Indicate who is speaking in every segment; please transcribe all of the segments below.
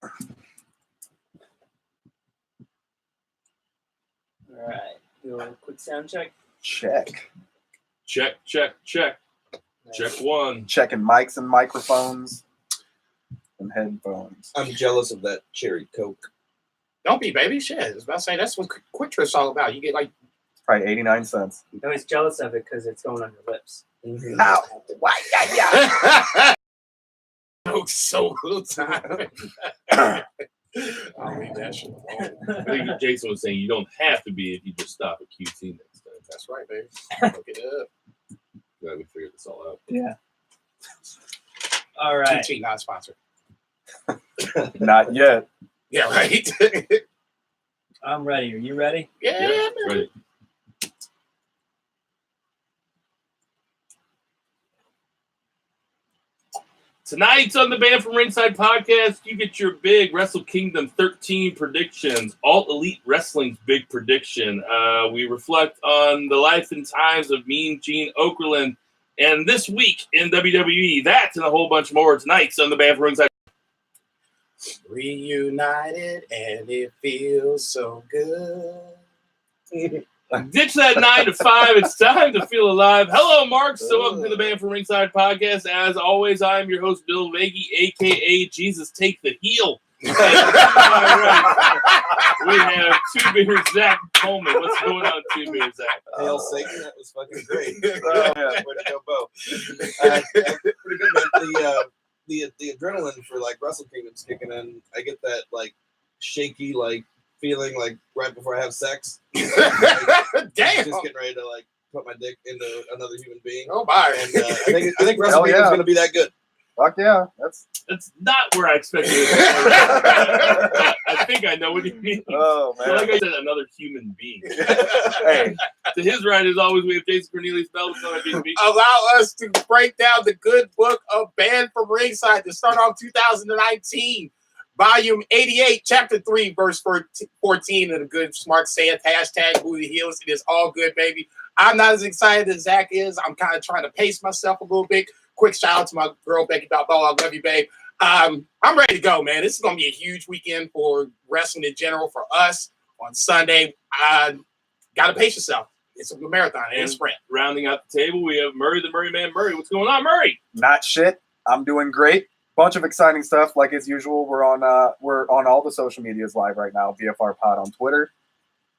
Speaker 1: All right. Do a quick sound check.
Speaker 2: Check.
Speaker 3: Check.
Speaker 1: Nice.
Speaker 3: Check one.
Speaker 2: Checking mics and microphones and headphones.
Speaker 4: I'm jealous of that cherry Coke.
Speaker 5: Don't be, baby. Shit. I was about to say, that's what Quick Trip's all about. You get like...
Speaker 2: Probably 89 cents.
Speaker 1: I was jealous of it because it's going on your lips.
Speaker 2: Ow. Why? Yeah.
Speaker 5: Oh, so little time. I'll leave that shit alone.
Speaker 3: I think Jason was saying you don't have to be if you just stop at QT next time.
Speaker 5: That's right, baby. Look it up.
Speaker 3: Glad we figured this all out.
Speaker 2: Yeah.
Speaker 1: All right.
Speaker 5: QT, not sponsored.
Speaker 2: Not yet.
Speaker 5: Yeah, right.
Speaker 1: I'm ready. Are you ready?
Speaker 5: Yeah.
Speaker 3: Ready. Tonight on the Band from Ringside podcast, you get your big Wrestle Kingdom 13 predictions, All Elite Wrestling's big prediction. We reflect on the life and times of Mean Gene Okerlund, and this week in WWE, that and a whole bunch more tonight on the Band from Ringside.
Speaker 5: Reunited, and it feels so good.
Speaker 3: Ditch that 9 to 5. It's time to feel alive. Hello, Mark. So welcome to the Band from Ringside podcast. As always, I'm your host, Bill Vagey, a.k.a. Jesus Take the Heel. We have Two Beers Zach Coleman. What's going on, Two Beers Zach?
Speaker 4: Hail Satan, that was fucking great.
Speaker 2: Yeah.
Speaker 4: Way to go, Bo. Pretty good, man. The adrenaline for like Wrestle Kingdom's kicking in. I get that like shaky like feeling like right before I have sex.
Speaker 5: Damn.
Speaker 4: Just getting ready to like put my dick into another human being.
Speaker 5: Oh, bye.
Speaker 4: And I think Wrestle Kingdom's going to be that good.
Speaker 2: Fuck yeah. That's
Speaker 3: not where I expected it to go. I think I know what you mean.
Speaker 2: Oh, man.
Speaker 3: So like I said, another human being.
Speaker 2: Hey.
Speaker 3: To his right, as always, we have Jason Cornelius Bell.
Speaker 5: Allow us to break down the good book of Band from Ringside to start off 2019. Volume 88, Chapter 3, Verse 14 of the good smart saying, hashtag Booty Heels. It is all good, baby. I'm not as excited as Zach is. I'm kind of trying to pace myself a little bit. Quick shout out to my girl, Becky Balboa. I love you, babe. I'm ready to go, man. This is going to be a huge weekend for wrestling in general for us on Sunday. Got to pace yourself. It's a marathon and a sprint.
Speaker 3: Rounding out the table, we have Murray, the Murray Man. Murray, what's going on, Murray?
Speaker 2: Not shit. I'm doing great. Bunch of exciting stuff. Like as usual, we're on all the social medias live right now. BFR Pod on Twitter,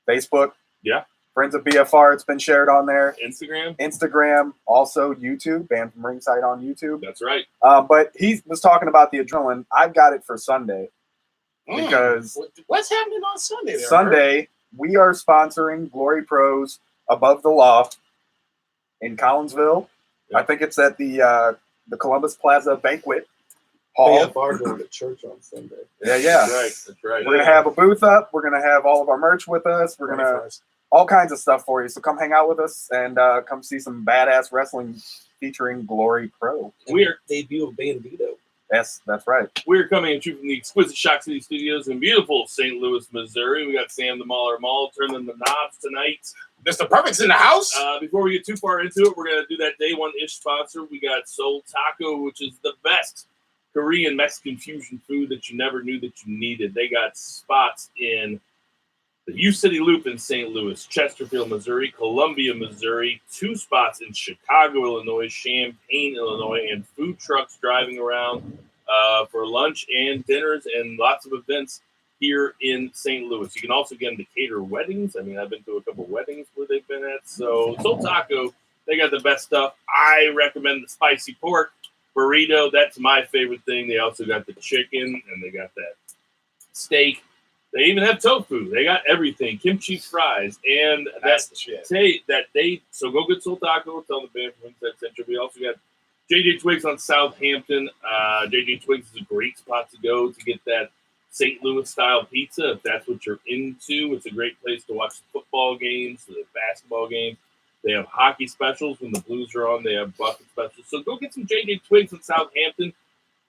Speaker 2: Facebook.
Speaker 3: Yeah.
Speaker 2: Friends of BFR. It's been shared on there.
Speaker 3: Instagram.
Speaker 2: Also YouTube. Band from Ringside on YouTube.
Speaker 3: That's right.
Speaker 2: But he was talking about the adrenaline. I've got it for Sunday because
Speaker 5: what's happening on Sunday? There,
Speaker 2: Sunday we are sponsoring Glory Pros Above the Law in Collinsville.
Speaker 3: Yeah.
Speaker 2: I think it's at the Columbus Plaza Banquet Hall.
Speaker 4: BFR going to church on Sunday.
Speaker 2: Yeah.
Speaker 3: That's right.
Speaker 2: We're gonna have a booth up. We're gonna have all of our merch with us. We're gonna all kinds of stuff for you. So come hang out with us and come see some badass wrestling featuring Glory Pro.
Speaker 4: We're debut of Bandito.
Speaker 2: Yes, that's right.
Speaker 3: We're coming at you from the exquisite Shock City Studios in beautiful St. Louis, Missouri. We got Sam the Mauler Mall turning the knobs tonight.
Speaker 5: Mr. Perfect's in the house.
Speaker 3: Before we get too far into it, we're going to do that day one-ish sponsor. We got Soul Taco, which is the best Korean Mexican fusion food that you never knew that you needed. They got spots in the U City Loop in St. Louis, Chesterfield, Missouri, Columbia, Missouri, 2 spots in Chicago, Illinois, Champaign, Illinois, and food trucks driving around for lunch and dinners and lots of events here in St. Louis. You can also get them to cater weddings. I mean, I've been to a couple weddings where they've been at. So Soul Taco, they got the best stuff. I recommend the spicy pork burrito. That's my favorite thing. They also got the chicken and they got that steak. They even have tofu. They got everything. Kimchi fries. And that's the shit. So go get Soul Taco. Tell them the Band from Ringside Central. We also got JJ Twigs on Southampton. JJ Twigs is a great spot to go to get that St. Louis style pizza. If that's what you're into, it's a great place to watch the football games, the basketball games. They have hockey specials when the Blues are on. They have bucket specials. So go get some JJ Twigs in Southampton.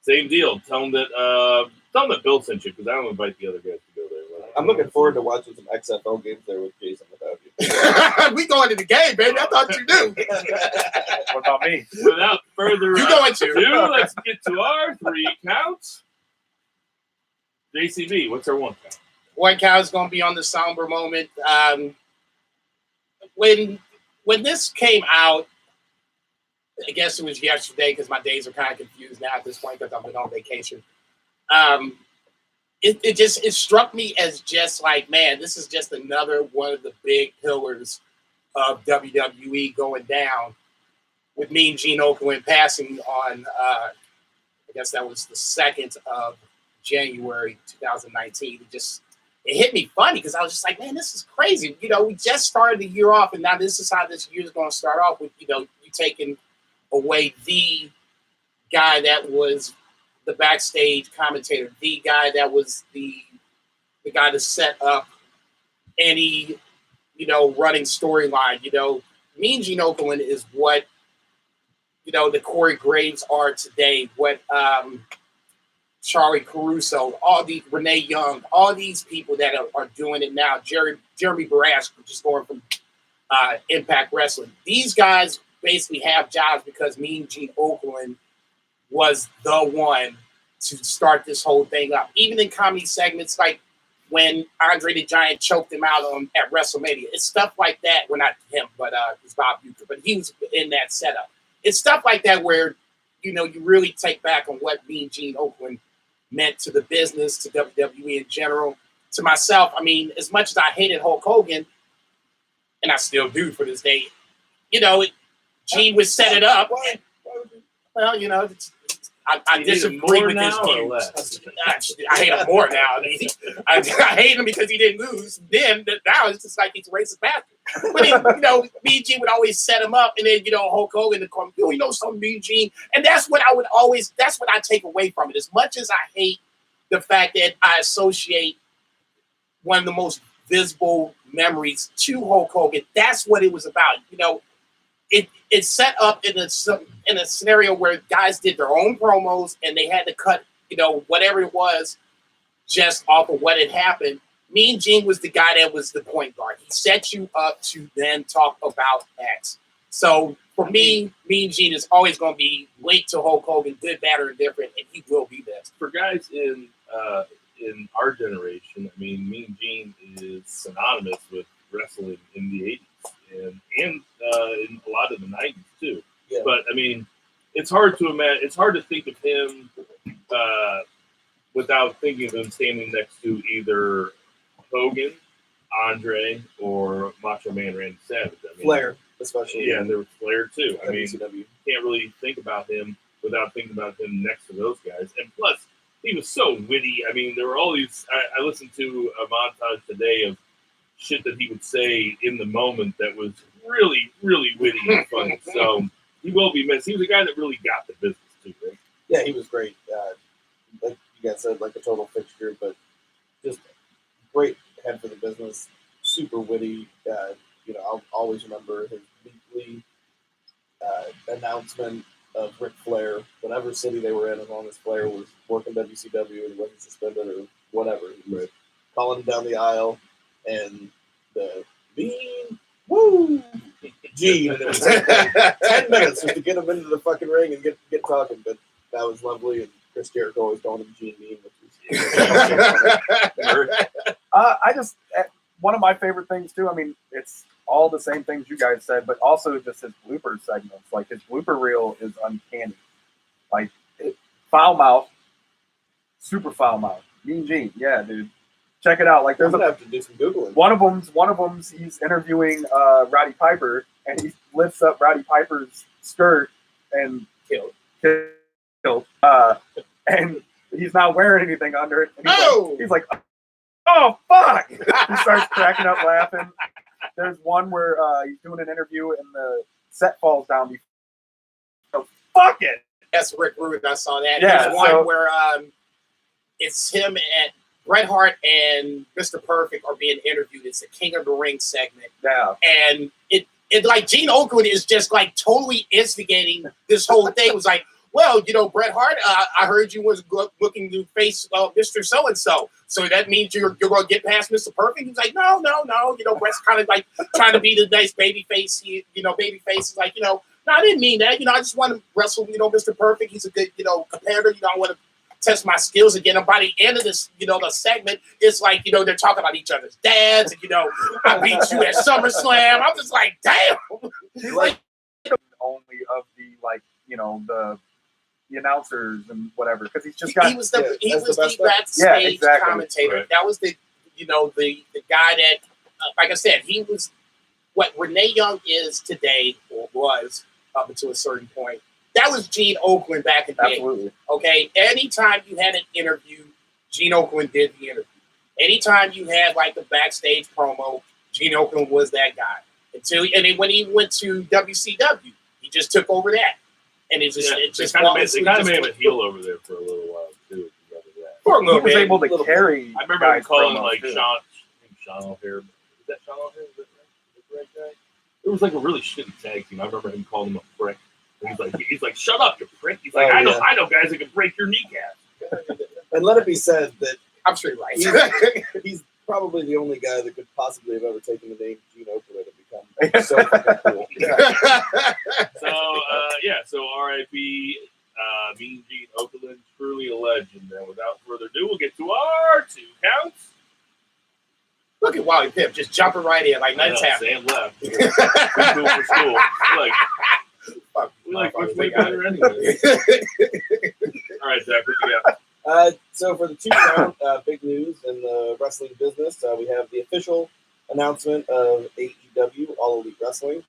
Speaker 3: Same deal. Tell them that Bill sent you because I don't invite the other guys to go there.
Speaker 4: I'm looking forward to watching some XFL games there with Jason without you.
Speaker 5: We going to the game, baby. I thought you knew.
Speaker 2: What about me?
Speaker 3: Without further
Speaker 5: You going to?
Speaker 3: ado, let's get to our 3 counts. JCB, what's our one count?
Speaker 5: One count is going to be on the somber moment. When this came out, I guess it was yesterday because my days are kind of confused now at this point because I've been on vacation. It struck me as just like, man, this is just another one of the big pillars of WWE going down, with Mean Gene Okerlund passing on, I guess that was the 2nd of January 2019. It hit me funny because I was just like, man, this is crazy. You know, we just started the year off, and now this is how this year is going to start off with, you know, you taking away the guy that was the backstage commentator, the guy that was the guy to set up any, you know, running storyline. You know, Mean Gene Okerlund is what, you know, the Corey Graves are today, what Charlie Caruso, all the Renee Young, all these people that are doing it now. Jeremy Borash, just going from Impact Wrestling. These guys basically have jobs because Mean Gene Okerlund was the one to start this whole thing up. Even in comedy segments like when Andre the Giant choked him out at WrestleMania. It's stuff like that. Well, not him, but it's Bob Uecker, but he was in that setup. It's stuff like that where, you know, you really take back on what Mean Gene Okerlund meant to the business, to WWE in general, to myself. I mean, as much as I hated Hulk Hogan, and I still do for this day, you know, Gene would set it up. Well, you know, I disagree with his views. I hate him more now. I mean, I hate him because he didn't lose. Then now it's just like he's a racist bastard. But you know, Mean Gene would always set him up, and then you know Hulk Hogan would come, you know, some Mean Gene, and that's what I take away from it. As much as I hate the fact that I associate one of the most visible memories to Hulk Hogan, that's what it was about. You know, it's set up in a scenario where guys did their own promos and they had to cut, you know, whatever it was just off of what had happened. Mean Gene was the guy that was the point guard. He set you up to then talk about X. So for me, Mean Gene is always going to be linked to Hulk Hogan, good, bad, or indifferent, and he will be there.
Speaker 3: For guys in our generation, I mean, Mean Gene is synonymous with wrestling in the 80s and in a lot of the 90s too.
Speaker 4: Yeah.
Speaker 3: But I mean, it's hard to imagine. It's hard to think of him without thinking of him standing next to either Hogan, Andre, or Macho Man Randy Savage. I mean,
Speaker 4: Flair, especially.
Speaker 3: Yeah, and there was Flair too. I mean,
Speaker 4: WCW.
Speaker 3: you can't really think about him without thinking about him next to those guys. And plus, he was so witty. I mean, there were all these. I listened to a montage today of shit that he would say in the moment that was really, really witty and funny. So he will be missed. He was a guy that really got the business too, right?
Speaker 4: Yeah, he was great. Like you guys said, like a total fixture, but just great head for the business. Super witty. You know, I'll always remember his weekly announcement of Ric Flair, whatever city they were in, as long as Flair was working WCW and he wasn't suspended or whatever. He was calling him down the aisle, and the Mean Woo Gene. And it was like 10 minutes just to get him into the fucking ring and get talking, but that was lovely. And Chris Jericho always calling him Gene Mean, which
Speaker 2: I just one of my favorite things too. I mean, it's all the same things you guys said, but also just his blooper segments. Like his blooper reel is uncanny. Like foul mouth, super foul mouth. Mean Gene, yeah, dude. Check it out. Like
Speaker 4: I'm gonna have to do some googling.
Speaker 2: One of them's he's interviewing Roddy Piper, and he lifts up Roddy Piper's skirt and killed. And he's not wearing anything under it. And he's like, oh fuck! He starts cracking up laughing. There's one where he's doing an interview and the set falls down. So fuck it.
Speaker 5: That's Rick Rude. I saw that.
Speaker 2: Yeah,
Speaker 5: There's one where it's him and Bret Hart and Mr. Perfect are being interviewed. It's a King of the Ring segment.
Speaker 2: Yeah.
Speaker 5: And it like Gene Okerlund is just like totally instigating this whole thing. It was like, well, you know, Bret Hart, I heard you was looking to face Mr. So-and-so. So that means you're going to get past Mr. Perfect? He's like, no. You know, Bret's kind of like trying to be the nice baby face. Baby face is like, you know, no, I didn't mean that. You know, I just want to wrestle, you know, Mr. Perfect. He's a good, you know, competitor. You know, I want to test my skills again. And by the end of this, the segment, it's like, they're talking about each other's dads. And, I beat you at SummerSlam. I'm just like, damn.
Speaker 2: Like, only of the, the announcers and whatever, because he's just got.
Speaker 5: He was the backstage commentator. Right. That was the guy that, like I said, he was what Renee Young is today, or was up until a certain point. That was Gene Okerlund back in the day.
Speaker 2: Absolutely.
Speaker 5: Okay. Anytime you had an interview, Gene Okerlund did the interview. Anytime you had like the backstage promo, Gene Okerlund was that guy. And then when he went to WCW, he just took over that. And it just
Speaker 3: kind of made him a heel over there for a little while too.
Speaker 2: For a little bit. He was able to carry.
Speaker 3: I remember him calling like Sean O'Hare. Is that Sean O'Hare? Is that the right guy? It was like a really shitty tag team. I remember him calling him a prick. And he's like, shut up, you prick. He's like, I know guys that can break your kneecap.
Speaker 4: And let it be said that
Speaker 5: I'm sure you're right.
Speaker 4: He's probably the only guy that could possibly have ever taken the name Gene Okerlund and become so fucking cool.
Speaker 3: So R.I.P. Mean Gene Okerlund, truly a legend. And without further ado, we'll get to our 2 counts.
Speaker 5: Look at Wally Pip just jumping right in like nothing's happening.
Speaker 3: Sam left. We're cool for school. We like which way better anyway. All right, Zach, what you got?
Speaker 4: So for the 2 count, big news in the wrestling business, we have the official announcement of AEW, All Elite Wrestling.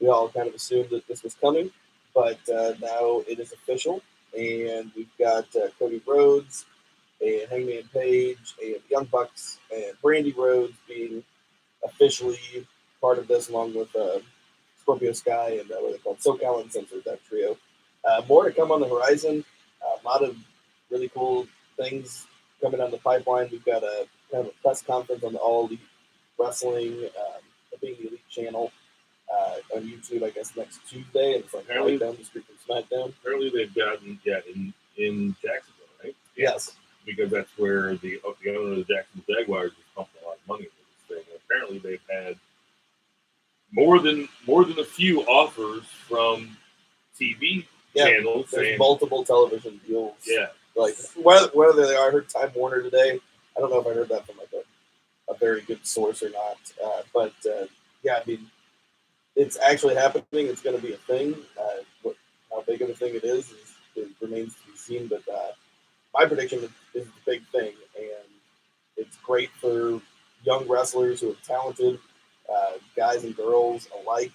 Speaker 4: We all kind of assumed that this was coming, but now it is official, and we've got Cody Rhodes and Hangman Page and Young Bucks and Brandy Rhodes being officially part of this, along with Scorpio Sky and what are they called? SoCal Uncensored, that trio. More to come on the horizon. A lot of really cool things coming down the pipeline. We've got a kind of a press conference on the All Elite Wrestling, being the Elite channel on YouTube, I guess, next Tuesday. It's like right down the street from SmackDown.
Speaker 3: Apparently they've gotten, in Jacksonville, right?
Speaker 4: Yes.
Speaker 3: Because that's where the owner of the Jacksonville Jaguars is pumping a lot of money into this thing. And apparently they've had more than a few offers from TV channels.
Speaker 4: There's multiple television deals.
Speaker 3: Yeah.
Speaker 4: Like whether they are, I heard Time Warner today. I don't know if I heard that from like a very good source or not. But I mean, it's actually happening. It's going to be a thing. How big of a thing it is it remains to be seen. But my prediction is the big thing, and it's great for young wrestlers who are talented, guys and girls alike.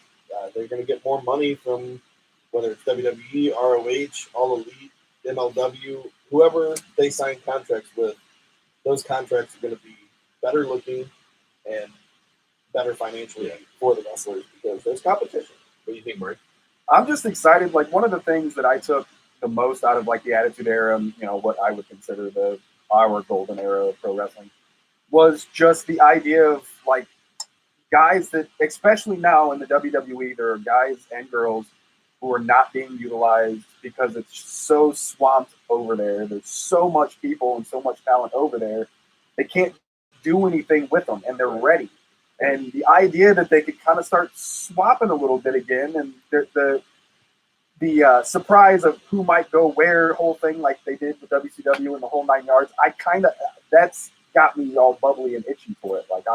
Speaker 4: They're going to get more money from whether it's WWE, ROH, All Elite, MLW, whoever they sign contracts with. Those contracts are going to be better looking and better financially for the wrestlers because there's competition.
Speaker 3: What do you think, Murray?
Speaker 2: I'm just excited. Like, one of the things that I took the most out of like the Attitude Era, what I would consider our golden era of pro wrestling, was just the idea of like guys that, especially now in the WWE, there are guys and girls who are not being utilized because it's so swamped over there. There's so much people and so much talent over there. They can't do anything with them, and they're ready. And the idea that they could kind of start swapping a little bit again, and the surprise of who might go where, whole thing like they did with WCW and the whole 9 yards, that's got me all bubbly and itchy for it. Like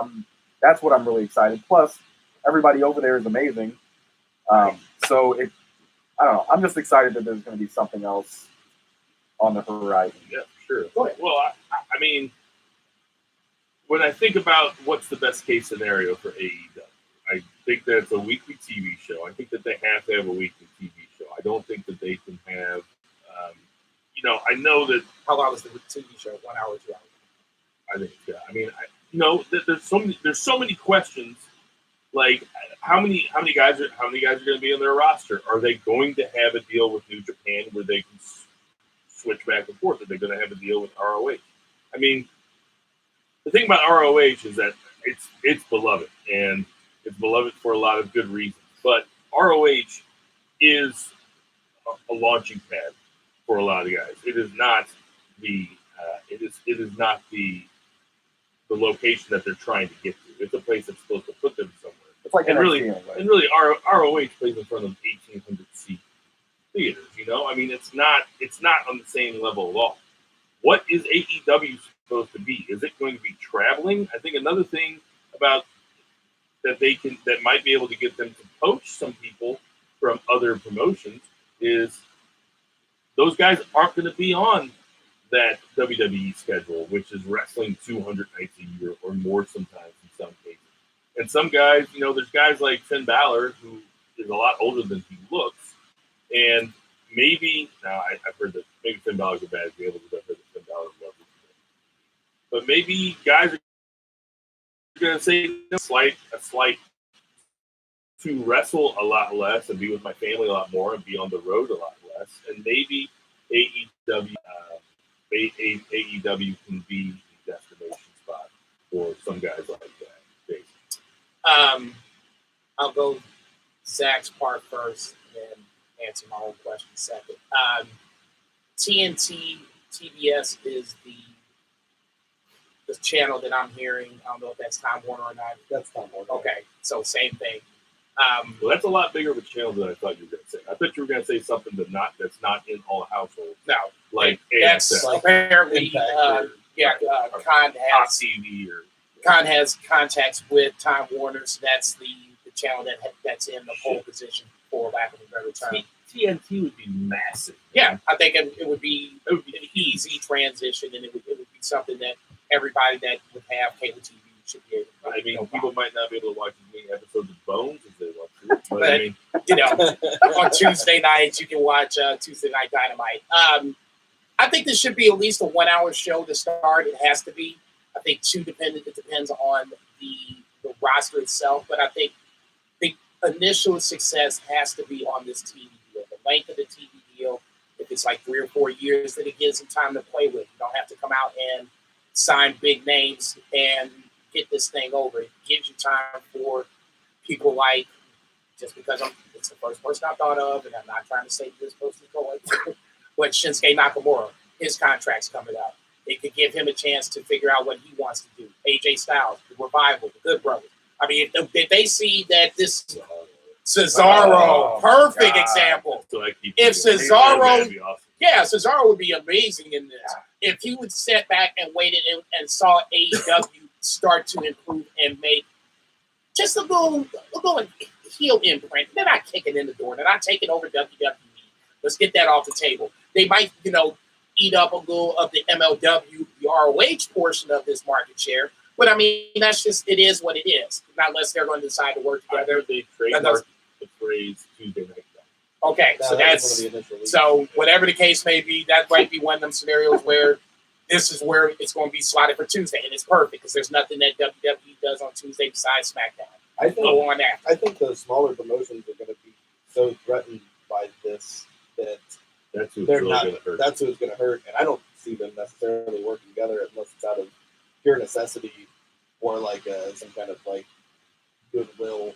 Speaker 2: that's what I'm really excited. Plus, everybody over there is amazing. I don't know. I'm just excited that there's going to be something else on the horizon.
Speaker 3: Yeah, sure. Well, I mean, when I think about what's the best case scenario for AEW, I think that it's a weekly TV show. I think that they have to have a weekly TV show. I don't think that they can have, I know that.
Speaker 5: How long is the TV show? 1 hour, 2 hours?
Speaker 3: I think, I mean, there's so many questions. Like, how many guys are going to be on their roster? Are they going to have a deal with New Japan where they can switch back and forth? Are they going to have a deal with ROH? I mean, the thing about ROH is that it's beloved, and it's beloved for a lot of good reasons. But ROH is a launching pad for a lot of guys. It is not the location that they're trying to get to. It's a place that's supposed to put them somewhere.
Speaker 2: It's like
Speaker 3: really, ROH plays in front of 1,800 seat theaters. I mean, it's not on the same level at all. what is AEW supposed to be? Is it going to be traveling? I think another thing about that might be able to get them to poach some people from other promotions is those guys aren't going to be on that WWE schedule, which is wrestling 200 nights a year or more sometimes in some cases. And some guys, there's guys like Finn Balor, who is a lot older than he looks. And maybe, now I've heard that maybe Finn Balor's a bad example because I've heard that Finn Balor's lovely. But maybe guys are going to say a slight to wrestle a lot less and be with my family a lot more and be on the road a lot less. And maybe AEW can be the destination spot for some guys like that.
Speaker 5: I'll go Zach's part first and then answer my own question second. TNT TBS is the channel that I'm hearing. I don't know if that's Time Warner or not.
Speaker 4: That's Time Warner.
Speaker 5: Okay, so same thing.
Speaker 3: Well, that's a lot bigger of a channel than I thought you were going to say. I thought you were going to say something that's not in all households.
Speaker 5: No,
Speaker 3: like
Speaker 5: that's
Speaker 3: AXS.
Speaker 5: apparently Con has contacts with Time Warner, so that's the channel that's in the pole position, for lack of a better term.
Speaker 3: TNT would be massive.
Speaker 5: Yeah, I think it would be an easy transition, and it would be something that everybody that would have cable TV should be able to.
Speaker 3: I mean, people might not be able to watch as many episodes of Bones as they want to, but I mean,
Speaker 5: on Tuesday nights you can watch Tuesday Night Dynamite. I think this should be at least a 1 hour show to start. It has to be. I think it depends on the roster itself, but I think the initial success has to be on this TV deal. The length of the TV deal, if it's like 3 or 4 years, then it gives them time to play with. You don't have to come out and sign big names and get this thing over. It gives you time for people like, just because it's the first person I thought of, and I'm not trying to say this person is going, but Shinsuke Nakamura, his contract's coming up. It could give him a chance to figure out what he wants to do. AJ Styles, the Revival, the Good Brothers. I mean, if they see that this Cesaro, perfect example.
Speaker 3: So
Speaker 5: If Cesaro,
Speaker 3: that'd be awesome.
Speaker 5: yeah, Cesaro would be amazing in this. If he would sit back and waited and saw AEW start to improve and make just a little heel imprint, they're not kicking in the door. They're not taking over WWE. Let's get that off the table. They might, eat up a little of the MLW, the ROH portion of this market share. But I mean, that's just, it is what it is. Not unless they're going to decide to work together.
Speaker 3: I heard they trademarked the phrase Tuesday Night.
Speaker 5: Okay, so so whatever the case may be, that might be one of them scenarios where this is where it's going to be slotted for Tuesday, and it's perfect because there's nothing that WWE does on Tuesday besides SmackDown.
Speaker 4: I think
Speaker 5: Go on after.
Speaker 4: I think the smaller promotions are going to be so threatened by this that
Speaker 3: That's who's
Speaker 4: they're
Speaker 3: really
Speaker 4: not.
Speaker 3: going to hurt.
Speaker 4: That's who's going to hurt, and I don't see them necessarily working together unless it's out of pure necessity or like some kind of like goodwill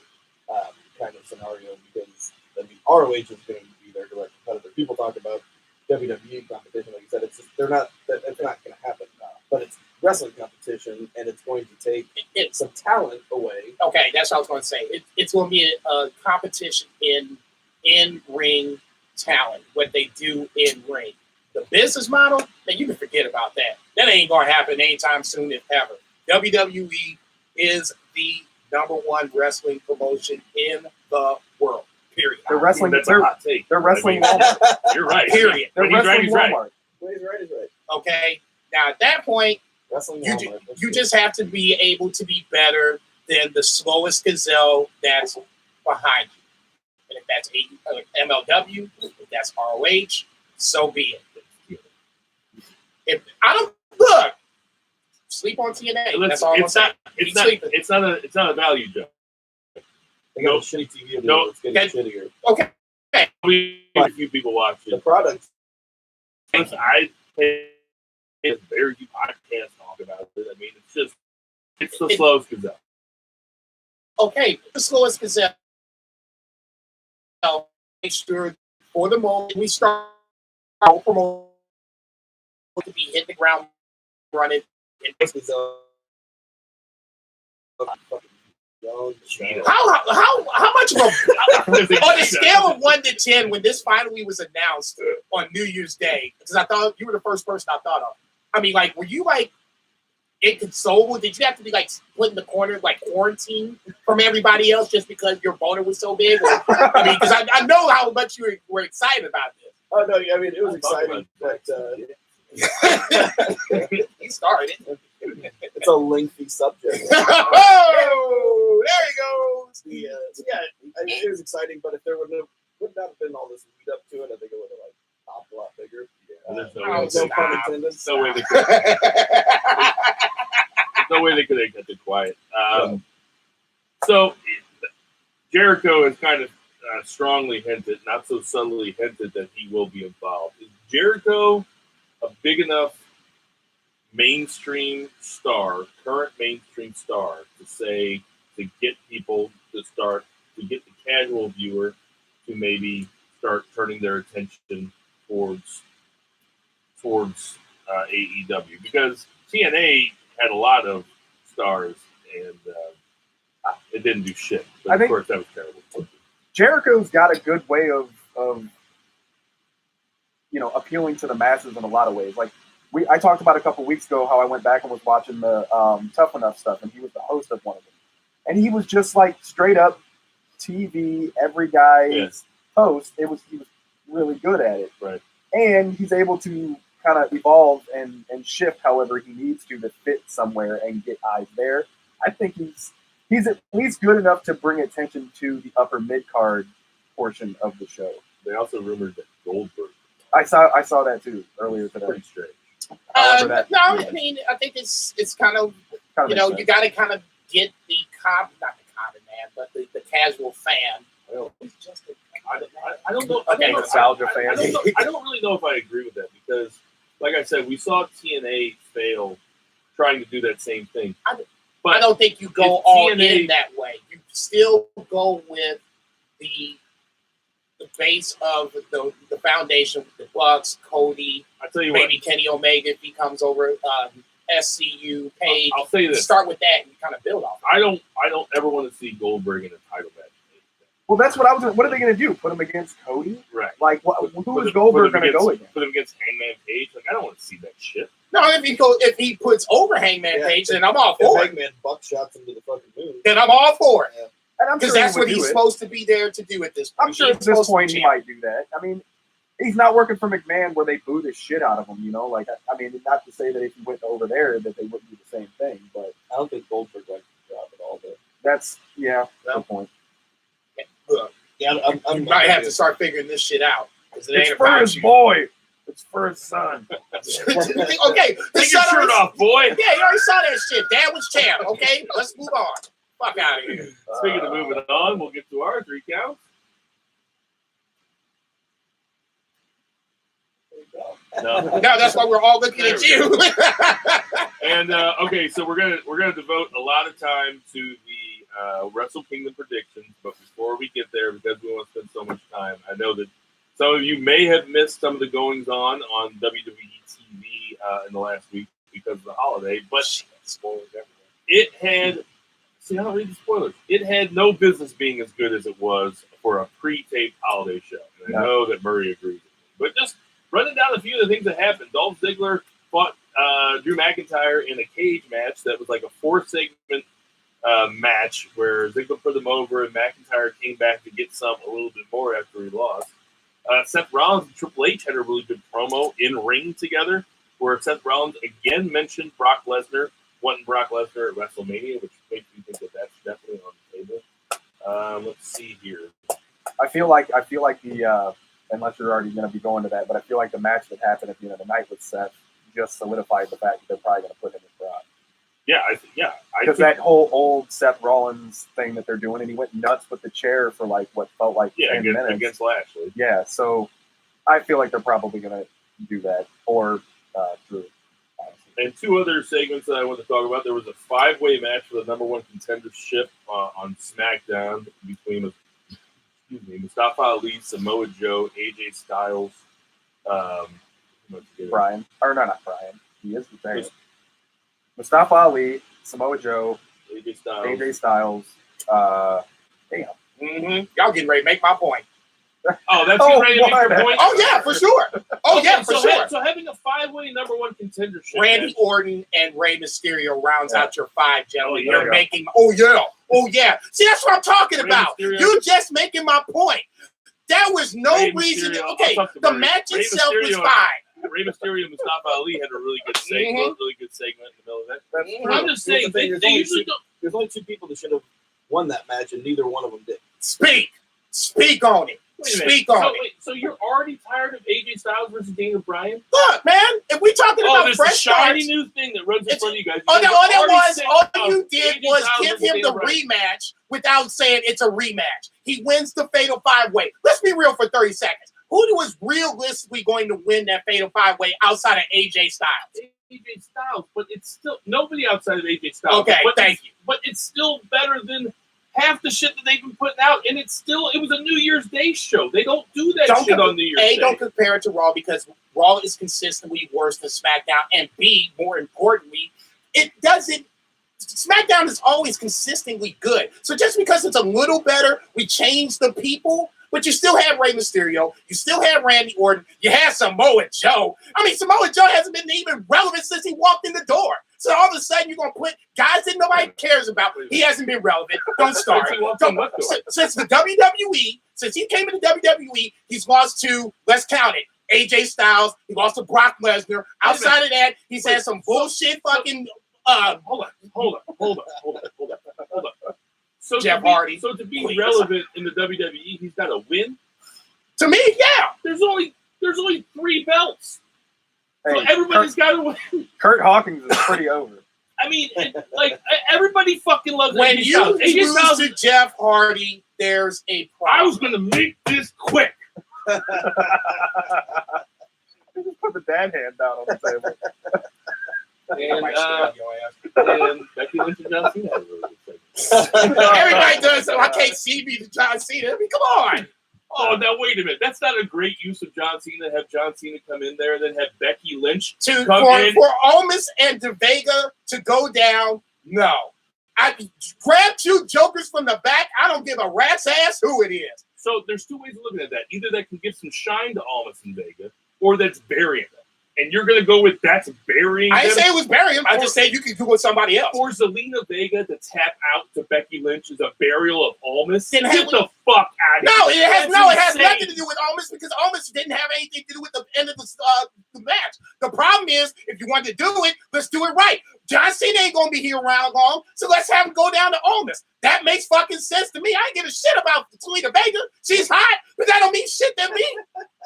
Speaker 4: kind of scenario. Because I mean, ROH is going to be their direct competitor. People talk about WWE competition, like you said, it's not going to happen. But it's wrestling competition, and it's going to take some talent away.
Speaker 5: Okay, that's what I was going to say. It's going to be a competition in ring talent, what they do in ring. The business model, man, you can forget about that. That ain't going to happen anytime soon, if ever. WWE is the #1 wrestling promotion in the world. Period.
Speaker 2: They're wrestling.
Speaker 3: That's a hot take.
Speaker 2: They're wrestling
Speaker 3: I mean,
Speaker 2: Walmart.
Speaker 3: You're right.
Speaker 5: Period.
Speaker 2: They're
Speaker 3: When he's right,
Speaker 2: wrestling
Speaker 3: he's right.
Speaker 2: Walmart.
Speaker 4: When he's right, he's right.
Speaker 5: Okay. Now at that point,
Speaker 4: Wrestling
Speaker 5: you
Speaker 4: Walmart.
Speaker 5: you just have to be able to be better than the slowest gazelle that's behind you. And if that's MLW, if that's ROH, so be it. If I don't look, sleep on TNA. That's all I'm saying.
Speaker 3: It's not a value jump.
Speaker 4: They got
Speaker 3: No.
Speaker 4: a shitty TV deal
Speaker 3: No.
Speaker 4: that's getting shittier.
Speaker 5: Okay.
Speaker 3: A few people watch
Speaker 4: The
Speaker 3: it.
Speaker 4: product.
Speaker 3: I pay very few podcasts talk about it. I mean, it's the slowest gazelle.
Speaker 5: Okay, the slowest gazelle. Make sure for the moment we start our promotion to be hitting the ground running. How much of a on a scale of 1 to 10 when this finally was announced on New Year's Day, because I thought you were the first person I thought of. I mean, like, were you like inconsolable? Did you have to be like put in the corner, like quarantine from everybody else just because your boner was so big? Or, I mean, because I know how much you were excited about this.
Speaker 4: Oh no, I mean it was exciting, but
Speaker 5: He started.
Speaker 4: it's a lengthy subject.
Speaker 5: Oh, there he goes.
Speaker 4: So yeah, I mean, it was exciting, but if there would not have been all this lead up to it, I think it would have like popped a lot bigger.
Speaker 3: There's
Speaker 5: Oh,
Speaker 4: No pun intended.
Speaker 3: no way they could have kept it quiet. So Jericho has kind of strongly hinted, not so subtly hinted, that he will be involved. Is Jericho a big enough mainstream star, current mainstream star, to get people to get the casual viewer to maybe start turning their attention towards AEW? Because TNA had a lot of stars and it didn't do shit. But of course, that was terrible.
Speaker 2: Jericho's got a good way of appealing to the masses in a lot of ways. Like I talked about a couple weeks ago how I went back and was watching the Tough Enough stuff, and he was the host of one of them, and he was just like straight up TV, every guy's host. He was really good at it,
Speaker 3: right?
Speaker 2: And he's able to kind of evolve and shift however he needs to fit somewhere and get eyes there. I think he's at least good enough to bring attention to the upper mid card portion of the show.
Speaker 3: They also rumored that Goldberg.
Speaker 2: I saw that too earlier today.
Speaker 3: Pretty strange.
Speaker 5: I mean, I think it's kind of you got to kind of get the not the common man, but the casual fan.
Speaker 3: Well, he's just I don't know.
Speaker 2: Nostalgia fan.
Speaker 3: I don't really know if I agree with that because, like I said, we saw TNA fail trying to do that same thing.
Speaker 5: But I don't think you go all in that way. You still go with the base of the foundation with the Bucks, Cody.
Speaker 3: I tell you
Speaker 5: maybe
Speaker 3: what,
Speaker 5: Kenny Omega if he comes over, SCU, Page.
Speaker 3: I'll say this:
Speaker 5: start with that and kind of build off.
Speaker 3: I don't ever want to see Goldberg in a title match.
Speaker 2: Well, that's what I was. What are they going to do? Put him against Cody?
Speaker 3: Right.
Speaker 2: Like, who is Goldberg going to go against?
Speaker 3: Put him against Hangman Page? Like, I don't want to see that shit.
Speaker 5: No, if he puts over Hangman Page, then I'm all for it.
Speaker 4: Hangman buckshots him to the fucking moon.
Speaker 5: Then I'm all for it.
Speaker 4: Yeah.
Speaker 5: Because that's what he's supposed to be there to do at this point.
Speaker 2: I'm sure at this point he might do that. I mean, he's not working for McMahon where they boo the shit out of him, Like, I mean, not to say that if he went over there that they wouldn't do the same thing, but
Speaker 4: I don't think Goldberg likes the job at all. But
Speaker 2: that's good point.
Speaker 5: Yeah, you might have to start figuring this shit out.
Speaker 2: It's for his boy. It's for his son.
Speaker 5: Okay,
Speaker 3: take your shirt off, boy.
Speaker 5: Yeah, you already saw that shit. Dad was champ. Okay, let's move on. Fuck out of here.
Speaker 3: Speaking of moving on, we'll get to our 3 counts. No,
Speaker 5: that's why we're all looking at you.
Speaker 3: And okay, so we're gonna devote a lot of time to the Wrestle Kingdom predictions, but before we get there, because we want to spend so much time, I know that some of you may have missed some of the goings on WWE TV in the last week because of the holiday, but spoilers everywhere. It had. See, I don't read the spoilers. It had no business being as good as it was for a pre-taped holiday show. And I know that Murray agrees with me. But just running down a few of the things that happened. Dolph Ziggler fought Drew McIntyre in a cage match that was like a 4-segment match where Ziggler put him over and McIntyre came back to get a little bit more after he lost. Seth Rollins and Triple H had a really good promo in ring together where Seth Rollins again mentioned Brock Lesnar, wanting Brock Lesnar at WrestleMania, which makes me think that that's definitely on the table. Let's see here.
Speaker 2: I feel like the unless you're already going to be going to that, but I feel like the match that happened at the end of the night with Seth just solidified the fact that they're probably going to put him in Brock. Because that whole old Seth Rollins thing that they're doing, and he went nuts with the chair for like what felt like 10 minutes
Speaker 3: against Lashley.
Speaker 2: Yeah, so I feel like they're probably going to do that or Drew.
Speaker 3: And 2 other segments that I want to talk about. There was a 5-way match for the number 1 contendership on SmackDown between Mustafa Ali, Samoa Joe, AJ Styles,
Speaker 2: Brian. Or not Brian. He is the same. Mustafa Ali, Samoa Joe,
Speaker 3: AJ Styles.
Speaker 2: Damn.
Speaker 5: Mm-hmm. Y'all getting ready to make my point.
Speaker 3: Oh, that's getting ready to make your point.
Speaker 5: Oh yeah, for sure. Oh yeah, for sure.
Speaker 3: So having a 5-way number 1 contendership.
Speaker 5: Randy Orton and Rey Mysterio rounds out your 5, gentlemen.
Speaker 3: Oh,
Speaker 5: You're making. Oh yeah. See, that's what I'm talking about.
Speaker 3: Mysterio.
Speaker 5: You're just making my point. There was no
Speaker 3: Rey
Speaker 5: reason.
Speaker 3: Mysterio.
Speaker 5: Okay, the match
Speaker 3: Rey
Speaker 5: itself was
Speaker 3: Mysterio.
Speaker 5: fine.
Speaker 3: Rey Mysterio and Mustafa Ali had a really good segment,
Speaker 5: Mm-hmm.
Speaker 3: really good segment in the middle of that.
Speaker 2: That's true.
Speaker 3: I'm just saying, they usually don't.
Speaker 4: There's only 2 people that should have won that match, and neither one of them did.
Speaker 5: Speak on it.
Speaker 3: Wait a minute.
Speaker 5: Speak on it.
Speaker 3: So you're already tired of AJ Styles versus Daniel Bryan?
Speaker 5: Look, man, if we're talking about
Speaker 3: There's
Speaker 5: fresh
Speaker 3: a shiny
Speaker 5: starts,
Speaker 3: new thing that runs in front of you guys.
Speaker 5: all
Speaker 3: You
Speaker 5: you did was give him the
Speaker 3: rematch.
Speaker 5: rematch without saying it's a rematch. He wins the Fatal 5-Way. Let's be real for 30 seconds. Who was realistically going to win that Fatal 5-Way outside of AJ Styles?
Speaker 3: AJ Styles, but it's still nobody outside of AJ Styles.
Speaker 5: Okay, thank you.
Speaker 3: But it's still better than half the shit that they've been putting out, and it was a New Year's Day show. They don't do that shit on New Year's Day.
Speaker 5: Don't compare it to Raw because Raw is consistently worse than SmackDown, and B, more importantly, it doesn't. SmackDown is always consistently good. So just because it's a little better, we change the people. But you still have Rey Mysterio. You still have Randy Orton. You have Samoa Joe. I mean, Samoa Joe hasn't been even relevant since he walked in the door. So all of a sudden, you're going to put guys that nobody cares about. He hasn't been relevant. Don't start. Since the WWE, since he came into WWE, he's lost to, let's count it, AJ Styles. He lost to Brock Lesnar. Outside of that, he's had some bullshit fucking...
Speaker 3: Hold on. So
Speaker 5: Jeff Hardy.
Speaker 3: So to be relevant in the WWE, he's got to win.
Speaker 5: To me, yeah.
Speaker 3: There's only 3 belts. So
Speaker 2: Hey,
Speaker 3: everybody's got to win.
Speaker 2: Kurt Hawkins is pretty over.
Speaker 3: I mean, everybody fucking loves
Speaker 5: When
Speaker 3: AJ
Speaker 5: you
Speaker 3: Styles. AJ
Speaker 5: lose
Speaker 3: Styles.
Speaker 5: to Jeff Hardy, there's a problem.
Speaker 3: I was going to make this quick.
Speaker 2: Just put the dad hand down on the table.
Speaker 3: And Becky Lynch and John Cena had a really good segment.
Speaker 5: Everybody does so. I can't see me to John Cena. I mean, come on.
Speaker 3: Oh, now wait a minute. That's not a great use of John Cena. Have John Cena come in there, then have Becky Lynch come in.
Speaker 5: For Almas and De Vega to go down, no. I grab 2 jokers from the back. I don't give a rat's ass who it is.
Speaker 3: So there's 2 ways of looking at that. Either that can give some shine to Almas and Vega, or that's burying them. And you're going to go with that's burying
Speaker 5: I didn't
Speaker 3: them?
Speaker 5: say it was burying him. I just said you could do with somebody else.
Speaker 3: For Zelina Vega to tap out to Becky Lynch is a burial of Almas.
Speaker 5: Then
Speaker 3: Get the fuck out of
Speaker 5: No,
Speaker 3: here.
Speaker 5: it has
Speaker 3: That's
Speaker 5: nothing to do with Almas because Almas didn't have anything to do with the end of the match. The problem is, if you want to do it, let's do it right. John Cena ain't gonna be here around long, so let's have him go down to Almas. That makes fucking sense to me. I ain't give a shit about Zelina Vega. She's hot, but that don't mean shit to me.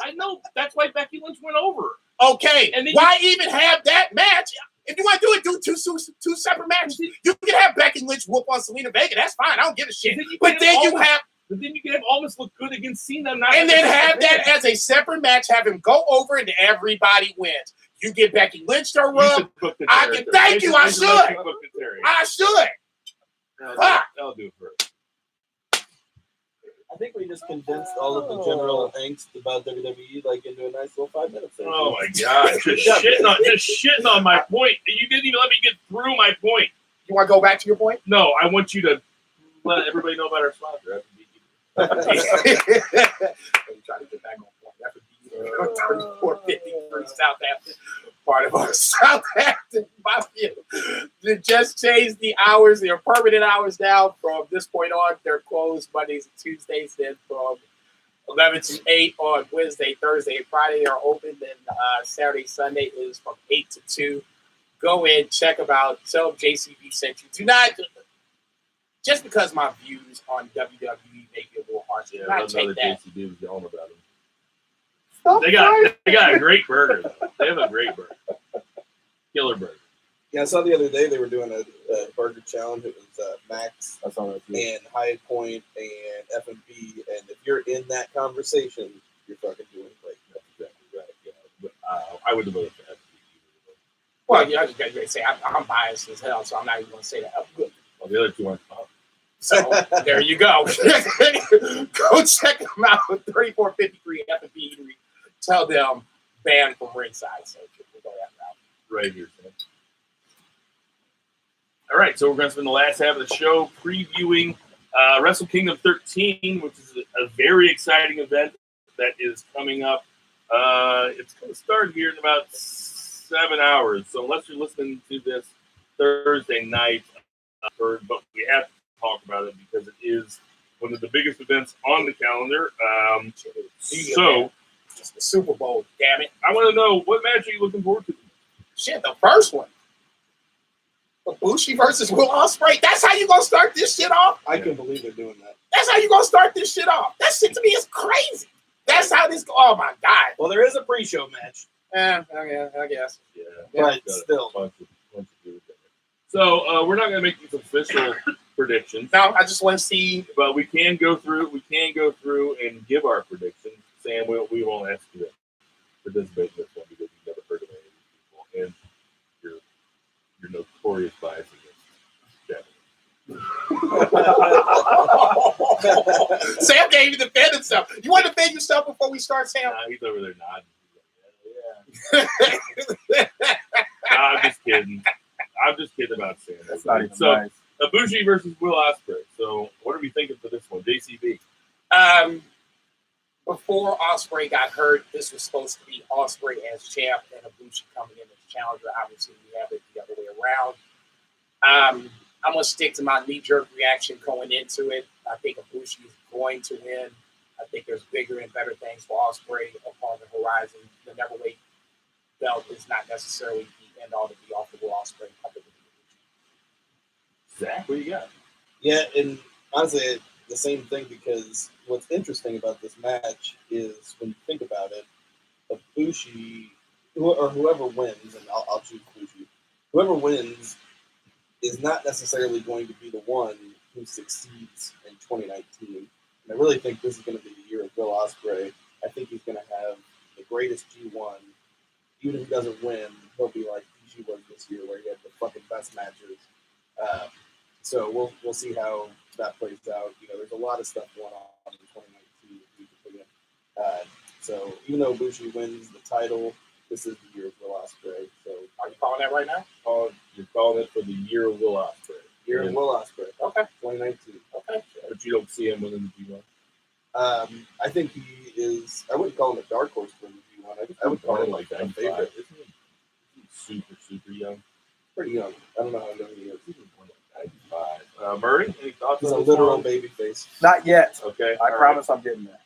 Speaker 3: I know. That's why Becky Lynch went over her.
Speaker 5: Okay, and why even have that match? If you want to do it, do 2 separate matches. You can have Becky Lynch whoop on Zelina Vega. That's fine. I don't give a shit. But then you can have
Speaker 3: Almas look good against Cena.
Speaker 5: And then have that as a separate match. Have him go over and everybody wins. You get Becky Lynch to rub. I can. Thank you. I should. I should.
Speaker 3: I'll do it first.
Speaker 4: I think we just condensed all of the general angst about WWE into a nice little 5 minutes.
Speaker 3: Oh my god! Just shitting on my point. You didn't even let me get through my point.
Speaker 5: You want to go back to your point?
Speaker 3: No, I want you to let everybody know about our sponsor.
Speaker 5: I'm trying to get back on point. 3453 Southampton, part of our Southampton Mafia. They just changed the hours. They are permanent hours now. From this point on, they're closed Mondays and Tuesdays. Then from 11 to 8 on Wednesday, Thursday, and Friday they are open. Then Saturday, Sunday is from 8 to 2. Go in, check them out. Tell them JCB sent you. Do not, just because my views on WWE make it a little harsh.
Speaker 3: Yeah,
Speaker 5: not take that.
Speaker 3: JCB was yelling about him. They got a great burger, though. They have a great burger. Killer burger.
Speaker 4: Yeah, I saw the other day they were doing a burger challenge. It was Max and High Point and F&B. And if you're in that conversation, you're fucking doing great.
Speaker 3: That's exactly right. Yeah. But, I would have voted for F&B.
Speaker 5: Well, yeah, I was going to say, I'm biased as hell, so I'm not even going to say that.
Speaker 3: Well, the other two aren't.
Speaker 5: So there you go. Go check them out. 3453 F&B Eatery. Tell them banned from ringside. So we'll go that route.
Speaker 3: Right here. Man. All right, so we're going to spend the last half of the show previewing Wrestle Kingdom 13, which is a very exciting event. that is coming up. It's going to start here in about 7 hours. So unless you're listening to this Thursday night, but we have to talk about it because it is one of the biggest events on the calendar. So
Speaker 5: it's the Super Bowl, damn it.
Speaker 3: I want to know, what match are you looking forward to?
Speaker 5: Shit, the first one. Ibushi versus Will Ospreay. That's how you gonna start this shit off?
Speaker 4: I can't believe they're doing that.
Speaker 5: That's how you gonna start this shit off. That shit to me is crazy. That's how this. Oh my god.
Speaker 4: Well, there is a pre-show match.
Speaker 5: Yeah, I guess.
Speaker 3: Yeah,
Speaker 4: But still.
Speaker 3: So we're not going to make these official predictions.
Speaker 5: No, I just want to see.
Speaker 3: But we can go through. We can go through and give our predictions. Sam, we won't ask you to participate in this one because you've never heard of any of these people, and your notorious bias against
Speaker 5: Sam can't even defend himself. You want to defend yourself before we start, Sam?
Speaker 3: Nah, he's over there nodding. Yeah. I'm just kidding. I'm just kidding about Sam.
Speaker 2: That's not even
Speaker 3: so,
Speaker 2: nice.
Speaker 3: Ibushi versus Will Ospreay. So, what are we thinking for this one? JCB.
Speaker 5: Before Ospreay got hurt, this was supposed to be Ospreay as champ and Ibushi coming in as challenger. Obviously, we have it the other way around. I'm going to stick to my knee-jerk reaction going into it. I think Ibushi is going to win. I think there's bigger and better things for Ospreay upon the horizon. The neverweight belt is not necessarily the end-all to be all for Will Ospreay.
Speaker 3: Zach, what do you got?
Speaker 4: Yeah, and honestly, the same thing, because what's interesting about this match is when you think about it, Ibushi, or whoever wins, and I'll choose Ibushi, whoever wins is not necessarily going to be the one who succeeds in 2019. And I really think this is going to be the year of Will Ospreay. I think he's going to have the greatest G1. Even if he doesn't win, he'll be like G was this year, where he had the fucking best matches. So we'll see how that plays out. You know, there's a lot of stuff going on in 2019. So even though Ibushi wins the title, this is the year of Will Ospreay. So
Speaker 5: are you calling that right now?
Speaker 3: You're calling it for the year of Will Ospreay.
Speaker 4: Year of Will Ospreay.
Speaker 5: Okay.
Speaker 4: 2019.
Speaker 5: Okay.
Speaker 3: But you don't see him winning the G1.
Speaker 4: I think he is. I wouldn't call him a dark horse for the G1. I would call him like a
Speaker 3: 95.
Speaker 4: favorite.
Speaker 3: Isn't he super young?
Speaker 4: Pretty young. I don't know how young he is.
Speaker 3: He's born like 95. Murray, any thoughts
Speaker 4: He's
Speaker 3: on
Speaker 4: a
Speaker 3: this
Speaker 4: literal
Speaker 3: one?
Speaker 4: baby face.
Speaker 2: Not yet.
Speaker 3: Okay.
Speaker 2: I promise I'm getting there.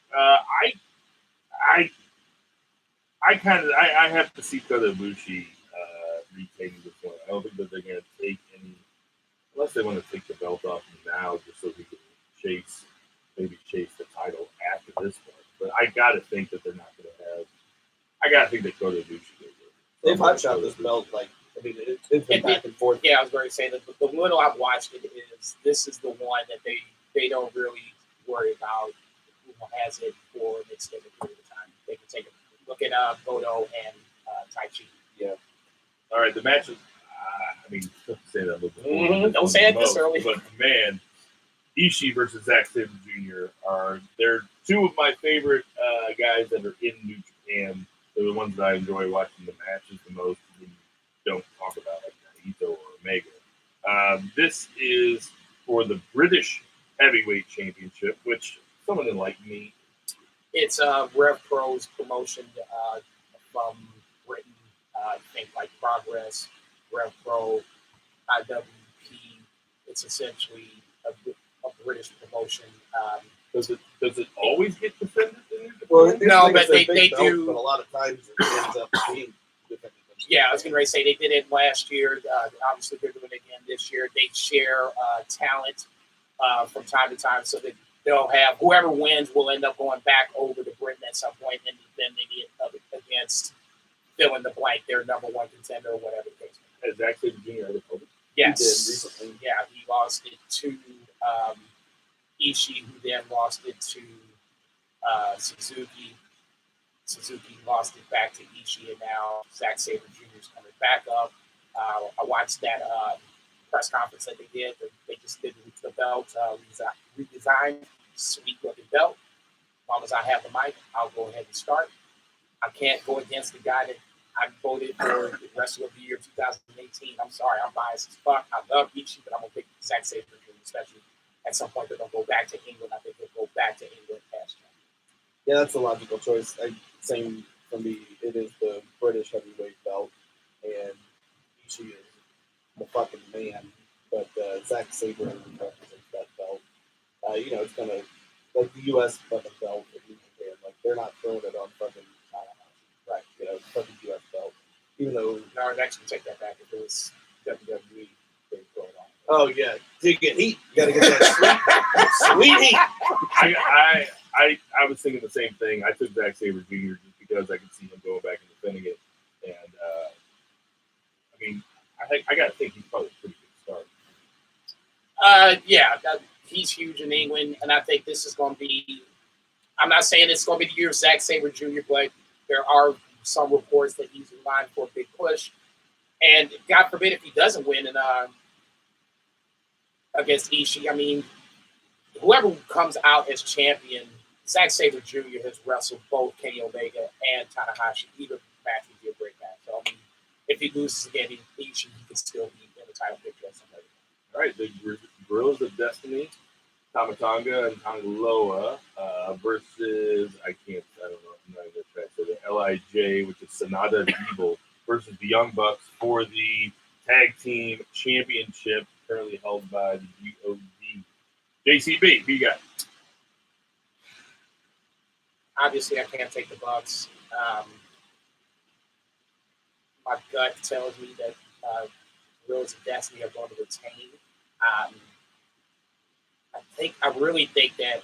Speaker 3: I have to see Kota Ibushi retaining this one. I don't think that they're going to take any, unless they want to take the belt off him now, just so he can chase the title after this one. But I got to think that they're not going to have. I got to think that Kota Ibushi will win.
Speaker 4: They've hot shot this belt it's been back and forth.
Speaker 5: Yeah, I was going to say that the little I've watched it is this is the one that they don't really worry about who has it for an extended period of time. They can take a look at Goto and Tai Chi.
Speaker 4: Yeah.
Speaker 3: All right, the match is. Don't say that a little bit.
Speaker 5: Don't say it this early.
Speaker 3: But man, Ishii versus Zack Sabre Jr. They're two of my favorite guys that are in New Japan. They're the ones that I enjoy watching the matches the most. When you don't talk about like Naito or Omega. This is for the British Heavyweight Championship, which someone enlightened me.
Speaker 5: It's Rev Pro's promotion from Britain. I think like Progress, Rev Pro, IWP. It's essentially a British promotion.
Speaker 3: Does it always get defended in New Japan?
Speaker 4: Well,
Speaker 5: No, but they
Speaker 4: belt,
Speaker 5: do.
Speaker 4: But a lot of times it ends up being defended.
Speaker 5: Yeah, I was going to say they did it last year. Obviously, they're doing it again this year. They share talent from time to time, so that they'll have whoever wins will end up going back over to Britain at some point, and then they get up against fill in the blank, their number one contender or whatever the case may be.
Speaker 3: Has Zack Sabre Jr. ever told it?
Speaker 5: Yes.
Speaker 4: He did recently.
Speaker 5: Yeah, he lost it to Ishii, who then lost it to Suzuki. Suzuki lost it back to Ishii, and now Zack Sabre Jr. is coming back up. I watched that press conference that they did. They just did the belt redesign, sweet looking belt. As long as I have the mic, I'll go ahead and start. I can't go against the guy that I voted for the rest of the year 2018. I'm sorry, I'm biased as fuck. I love Ishii, but I'm gonna pick Zack Sabre Jr., especially at some point they're gonna go back to England. I think they'll go back to England past him.
Speaker 4: Yeah, that's a logical choice. Same for me. It is the British heavyweight belt, and Ishii is the fucking man. But Zack Sabre represents that belt. It's kind of like the U.S. fucking belt in New Japan. Like, they're not throwing it on fucking Tanahashi. Right. Fucking U.S. belt. Even though...
Speaker 5: No, I'd actually take that back if it was WWE. They'd throw it on.
Speaker 4: Oh, yeah. To get heat. You got to get that sweet heat.
Speaker 3: I was thinking the same thing. I took Zack Sabre Jr. just because I could see him going back and defending it. And, I got to think he's probably a pretty good start.
Speaker 5: He's huge in England, and I think this is going to be. I'm not saying it's going to be the year of Zack Sabre Jr., but there are some reports that he's in line for a big push. And God forbid if he doesn't win against Ishii. Whoever comes out as champion, Zack Sabre Jr. has wrestled both Kenny Omega and Tanahashi. Either match would be a great match. So, if he loses again, Ishii, he can still be in the title picture at somebody.
Speaker 3: All right, the Guerrillas of Destiny, Tama Tonga and Tangaloa versus, I don't know, I'm not even going to try to say the LIJ, which is Sonata of Evil, versus the Young Bucks for the Tag Team Championship, currently held by the GOD. JCB, who you got?
Speaker 5: Obviously, I can't take the Bucks. My gut tells me that Guerrillas of Destiny are going to retain. I really think that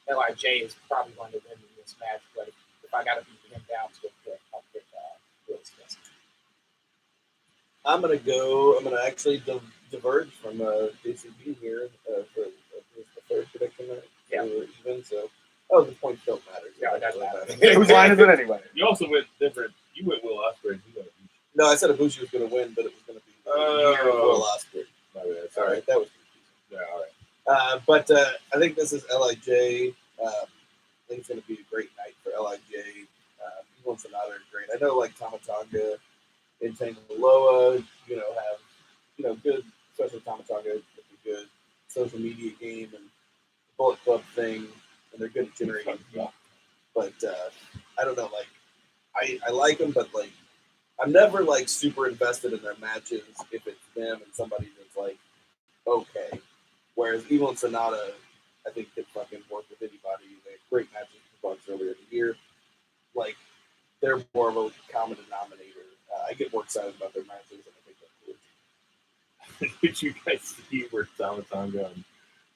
Speaker 5: LIJ is probably going to win this match, but if I got to beat him down to a pick, I'll pick Guerrillas of Destiny.
Speaker 4: I'm going to actually diverge from JCB here for the third prediction.
Speaker 5: Yeah.
Speaker 4: Even, so, the points don't matter.
Speaker 5: Yeah, it doesn't matter.
Speaker 2: Whose line is it anyway?
Speaker 3: You also went different. You went Will Ospreay.
Speaker 4: No, I said Ibushi was going to win, but it was going to be the year of Will Ospreay.
Speaker 3: My bad.
Speaker 4: All right, that was confusing.
Speaker 3: Yeah, all right.
Speaker 4: But I think this is LIJ. I think it's going to be a great night for LIJ. Evil Sonata are great. I know, like, Tama Tonga and Tangaloa, have, good, especially Tama Tonga, with a good social media game and Bullet Club thing, and they're good at generating stuff. But I don't know, like, I like them, but, like, I'm never, like, super invested in their matches if it's them and somebody that's, like, okay. Whereas Evil and Sonata, I think, can fucking work with anybody. They had great matches with the Bucks earlier in the year. Like, they're more of a common denominator. I get more excited about their matches, and I think that's cool.
Speaker 3: Did you guys see where Tama Tonga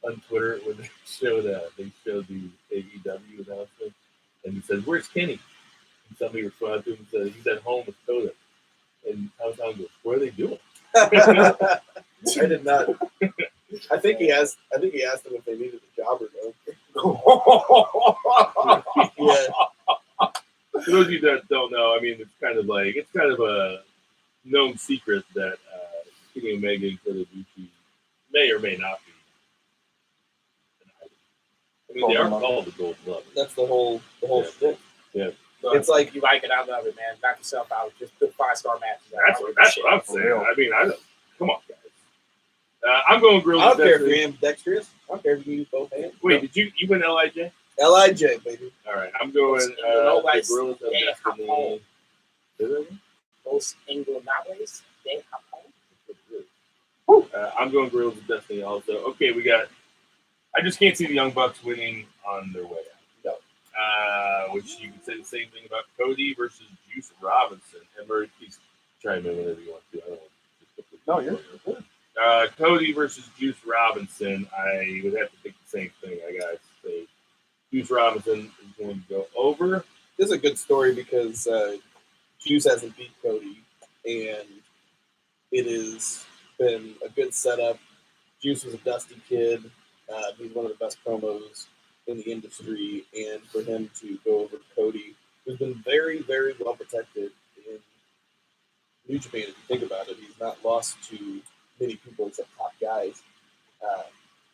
Speaker 3: on Twitter when they showed the AEW announcement, and he said, "Where's Kenny?" And somebody responded to him and said, "He's at home with Coda." And Tama Tonga goes, "What are they doing?"
Speaker 4: I did not. I think he asked them if they needed a job or no. Yeah.
Speaker 3: For those of you that don't know, it's kind of a known secret that Kenny Omega and Kota Ibushi may or may not be. They are called the Golden Lovers.
Speaker 4: That's the whole shtick.
Speaker 3: Yeah.
Speaker 5: Look,
Speaker 4: it's like
Speaker 5: you like it, I love it, man. Knock yourself out. Just put 5-star matches.
Speaker 3: That's what I'm saying. Come on, guys. I'm going Guerrillas.
Speaker 4: I don't care if you're ambidextrous. I don't care if you use both hands.
Speaker 3: Wait, did you win LIJ?
Speaker 4: LIJ, baby.
Speaker 3: All right, I'm going the Guerrillas of Destiny.
Speaker 5: Los Inglenables de
Speaker 3: Japón. I'm going Guerrillas of Destiny also. Okay, I just can't see the Young Bucks winning on their way out.
Speaker 4: No.
Speaker 3: Which you can say the same thing about Cody versus Juice Robinson. And please chime in whenever you want to. I don't want to just
Speaker 2: No, you're good.
Speaker 3: Cody versus Juice Robinson. I would have to think the same thing. I gotta say, Juice Robinson is going to go over.
Speaker 4: This is a good story because Juice hasn't beat Cody, and it has been a good setup. Juice was a dusty kid. He's one of the best promos in the industry, and for him to go over Cody, who's been very, very well protected in New Japan, if you think about it, he's not lost to many people except top guys,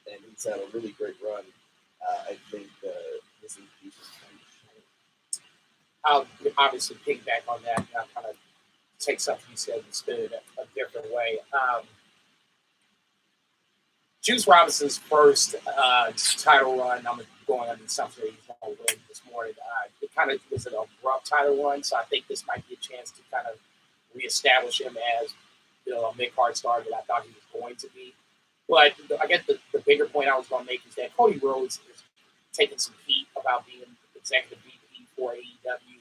Speaker 4: and he's had a really great run. I think this is Juice's time.
Speaker 5: I'll obviously piggyback on that. I'll kind of take something you said and spin it a different way. Juice Robinson's first title run, I'm going under the assumption that he's going win this morning. It kind of was an abrupt title run, so I think this might be a chance to kind of reestablish him as a mid-card star that I thought he was going to be. But I guess the bigger point I was going to make is that Cody Rhodes is taking some heat about being executive VP for AEW.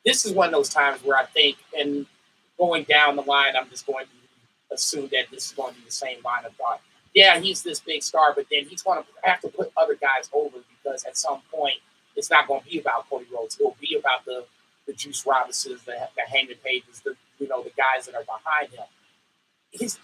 Speaker 5: This is one of those times where I think, and going down the line, I'm just going to assume that this is going to be the same line of thought. Yeah, he's this big star, but then he's going to have to put other guys over because at some point it's not going to be about Cody Rhodes. It will be about the Juice Robinsons, the Hangman Pages, the guys that are behind him. He's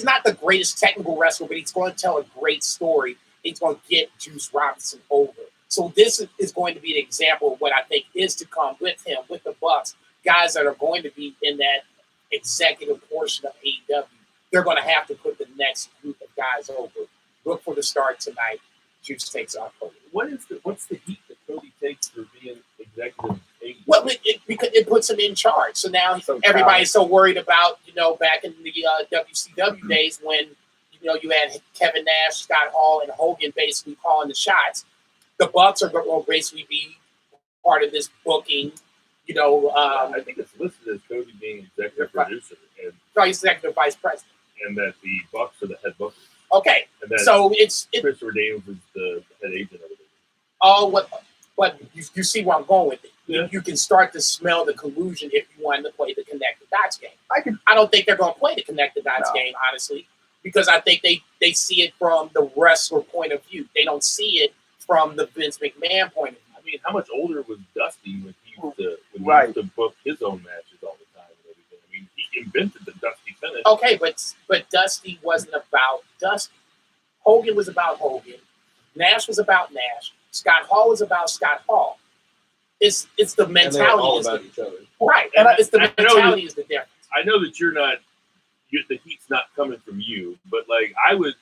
Speaker 5: not the greatest technical wrestler, but he's going to tell a great story. He's going to get Juice Robinson over. So this is going to be an example of what I think is to come with him, with the Bucks, guys that are going to be in that executive portion of AEW. They're going to have to put the next group of guys over. Look for the start tonight. Juice takes off Cody.
Speaker 3: What's the heat that Cody takes for being executive?
Speaker 5: Well, because it puts him in charge. So now everybody's so worried about, back in the WCW days when, you had Kevin Nash, Scott Hall, and Hogan basically calling the shots. The Bucks are going to basically be part of this booking,
Speaker 3: I think it's listed as Cody being executive producer.
Speaker 5: No, he's executive vice president.
Speaker 3: And that the Bucks are the head bookers.
Speaker 5: Okay,
Speaker 3: and
Speaker 5: so
Speaker 3: Christopher Daniels is the head agent over there.
Speaker 5: Oh, but you see where I'm going with it.
Speaker 3: Yeah.
Speaker 5: You can start to smell the collusion if you wanted to play the connect the dots game. I don't think they're going to play the connect the dots game, honestly, because I think they see it from the wrestler point of view. They don't see it from the Vince McMahon point of view.
Speaker 3: I mean, how much older was Dusty when he used to book his own matches all the time and everything? I mean, he invented the Dusty finish.
Speaker 5: Okay, but Dusty wasn't about Dusty. Hogan was about Hogan. Nash was about Nash. Scott Hall was about Scott Hall. It's the mentality.
Speaker 4: And they're all about each other.
Speaker 5: Right. And it's the mentality is the difference.
Speaker 3: I know that the heat's not coming from you, but like I would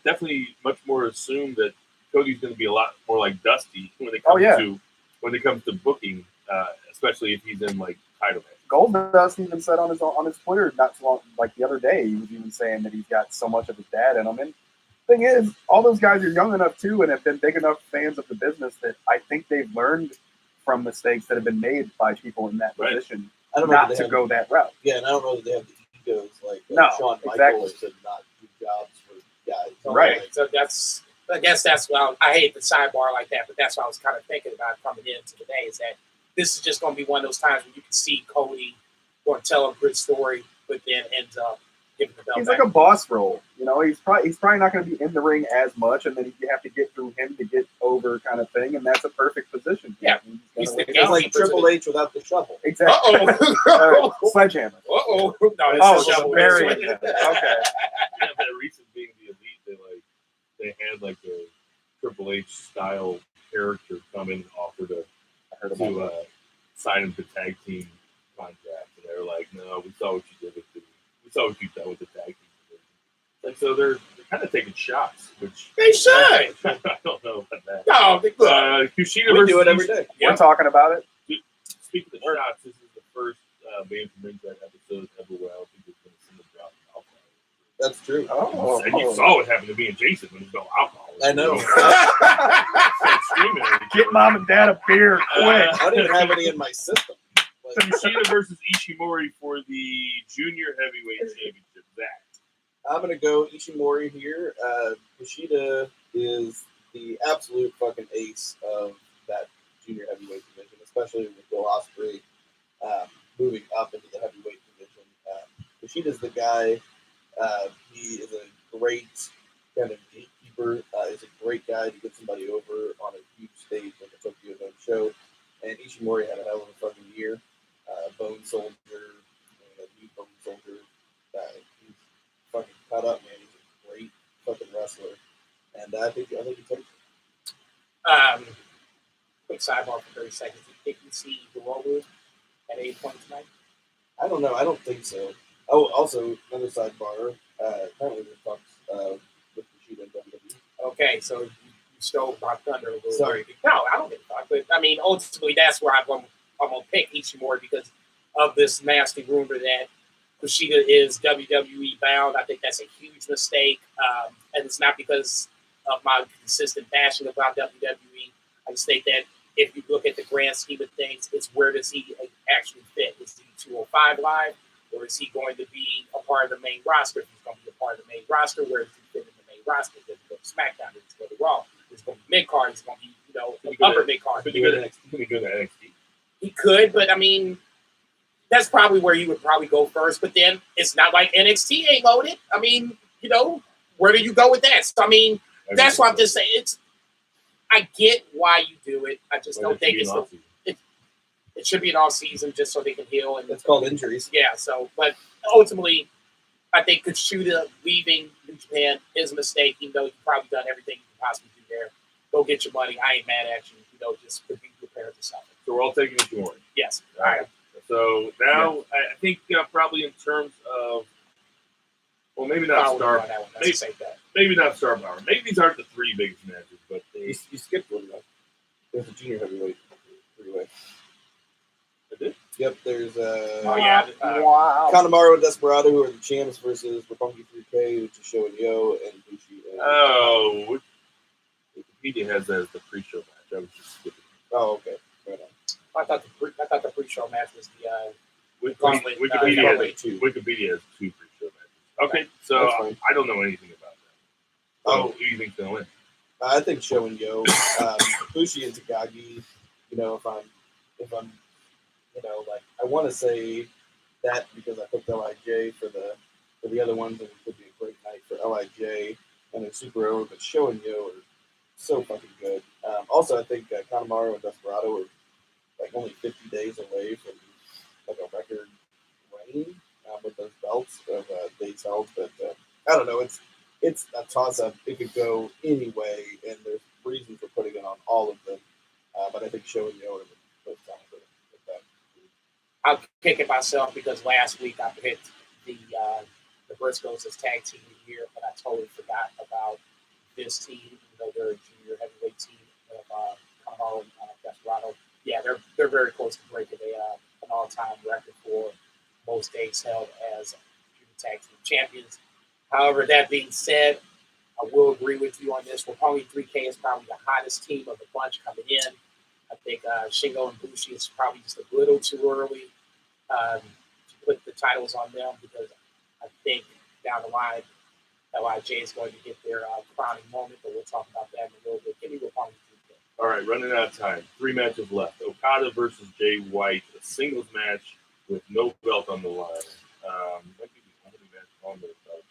Speaker 3: definitely much more assume that Cody's going to be a lot more like Dusty when it comes to booking, especially if he's in like title match.
Speaker 2: Goldust even said on his Twitter not too long, like the other day, he was even saying that he's got so much of his dad in him. And the thing is, all those guys are young enough too, and have been big enough fans of the business that I think they've learned from mistakes that have been made by people in that position, not to go that route.
Speaker 4: Yeah, and I don't know that they have the egos like Shawn Michaels to not do jobs for guys.
Speaker 2: Right.
Speaker 5: So I guess that's I hate the sidebar like that, but that's what I was kind of thinking about coming into today is that this is just going to be one of those times where you can see Cody going to tell a good story, but then ends up giving the belt
Speaker 2: He's
Speaker 5: back.
Speaker 2: like a boss role. He's probably not going to be in the ring as much, and then you have to get through him to get over kind of thing, and that's a perfect position.
Speaker 5: Yeah.
Speaker 4: It's like Triple H without the shovel.
Speaker 2: Exactly. Sledgehammer.
Speaker 5: No,
Speaker 2: it's very okay.
Speaker 3: Yeah, that recent being the Elite, they had like a Triple H style character come in and offer to sign him to tag team contract, and they were like, "No, we saw what you did with the tag team." Like, so they're kind of taking shots, which
Speaker 5: they should.
Speaker 3: I don't know about that.
Speaker 5: No,
Speaker 3: Kushida
Speaker 4: we
Speaker 3: versus
Speaker 4: do it every day.
Speaker 2: We're talking about it.
Speaker 3: Speaking of shots, this is the first Man from Ringside episode ever where I don't think there's been a single drop of alcohol.
Speaker 4: That's true.
Speaker 2: Oh,
Speaker 3: And you saw what happened to me and Jason when there's no alcohol.
Speaker 4: I know.
Speaker 3: Screaming at each
Speaker 2: Get
Speaker 3: other.
Speaker 2: mom and dad a beer quick.
Speaker 4: I don't even have any in my system.
Speaker 3: Kushida versus Ishimori for the junior heavyweight championship. Zach.
Speaker 4: I'm going to go Ishimori here. Kushida is the absolute fucking ace of that junior heavyweight division, especially with Will Ospreay moving up into the heavyweight division. Kushida's the guy. He is a great kind of gatekeeper. Is a great guy to get somebody over on a huge stage like a Tokyo Dome show. And Ishimori had a hell of a fucking year. Bone Soldier, new Bone Soldier. He's fucking cut up, man. He's a great fucking wrestler, and I think he takes it.
Speaker 5: Quick sidebar for 30 seconds. Do you think you see Hiromu at 8 points tonight?
Speaker 4: I don't know. I don't think so. Oh, also another sidebar. Apparently, there's talks with Kushida and WWE.
Speaker 5: Okay, so you stole my thunder a little
Speaker 4: Sorry.
Speaker 5: bit. No, I don't give a fuck. But I mean, ultimately, that's where I'm going to pick Ishimori because of this nasty rumor that Kushida is WWE bound. I think that's a huge mistake. And it's not because of my consistent bashing about WWE. I just think that if you look at the grand scheme of things, it's where does he actually fit? Is he 205 live, or is he going to be a part of the main roster? If he's going to be a part of the main roster, where does he fit in the main roster? Does he go to SmackDown? Does he go to Raw? Is he going to be mid-card? Is he going to be, upper mid-card?
Speaker 3: Could be good at NXT.
Speaker 5: He could, but I mean, that's probably where he would probably go first. But then it's not like NXT ain't loaded. I mean, where do you go with that? So, I mean, that's why I'm just saying I get why you do it. I just don't think it should be an off season just so they can heal. And
Speaker 4: It's called injuries.
Speaker 5: Yeah. So, but ultimately, I think Kushida leaving New Japan is a mistake. Even though you've probably done everything you can possibly do there. Go get your money. I ain't mad at you. Just be prepared to suffer.
Speaker 3: So we're all taking it to morning.
Speaker 5: Yes.
Speaker 3: All right. So now I think probably in terms of, well, maybe not star, maybe not star power. Maybe these aren't the three biggest matches, but
Speaker 4: You skipped one though. There's a junior heavyweight three-way.
Speaker 3: I did.
Speaker 4: Yep, there's
Speaker 2: Wow.
Speaker 4: Kanemaru and Desperado, who are the champs, versus Roppongi 3K, which is Show and Yo, and Bushi.
Speaker 3: Oh, Wikipedia has that as the pre-show match. I was just skipping.
Speaker 4: Oh, okay. Right on.
Speaker 5: I thought the pre-show match was the
Speaker 3: Wikipedia has two pre-show matches. Okay, so I don't know anything about that. So who do you think's gonna win?
Speaker 4: I think Show and Yo, Bushi and Takagi. If I'm, I want to say that because I picked LIJ for the other ones, and it could be a great night for LIJ and then Super Over, but Show and Yo are so fucking good. Also, I think Kanemaru and Desperado are like only 50 days away from like a record reign with those belts of days held. But I don't know. It's a toss-up. It could go any way, and there's reasons for putting it on all of them. But I think Show and Yo are the most talented with that.
Speaker 5: I'll kick it myself because last week I picked the Briscoes as tag team of the year, but I totally forgot about this team, even though they're a junior heavyweight team of Kanemaru and Desperado. Yeah, they're very close to breaking an all-time record for most days held as junior tag team champions. However, that being said, I will agree with you on this. Roppongi 3K is probably the hottest team of the bunch coming in. I think Shingo and Bushi is probably just a little too early to put the titles on them because I think down the line, LIJ is going to get their crowning moment, but we'll talk about that in a little bit. Give me Roppongi 3K.
Speaker 3: All right, running out of time. 3 matches left. Okada versus Jay White, a singles match with no belt on the line. Might be the only match on the belt.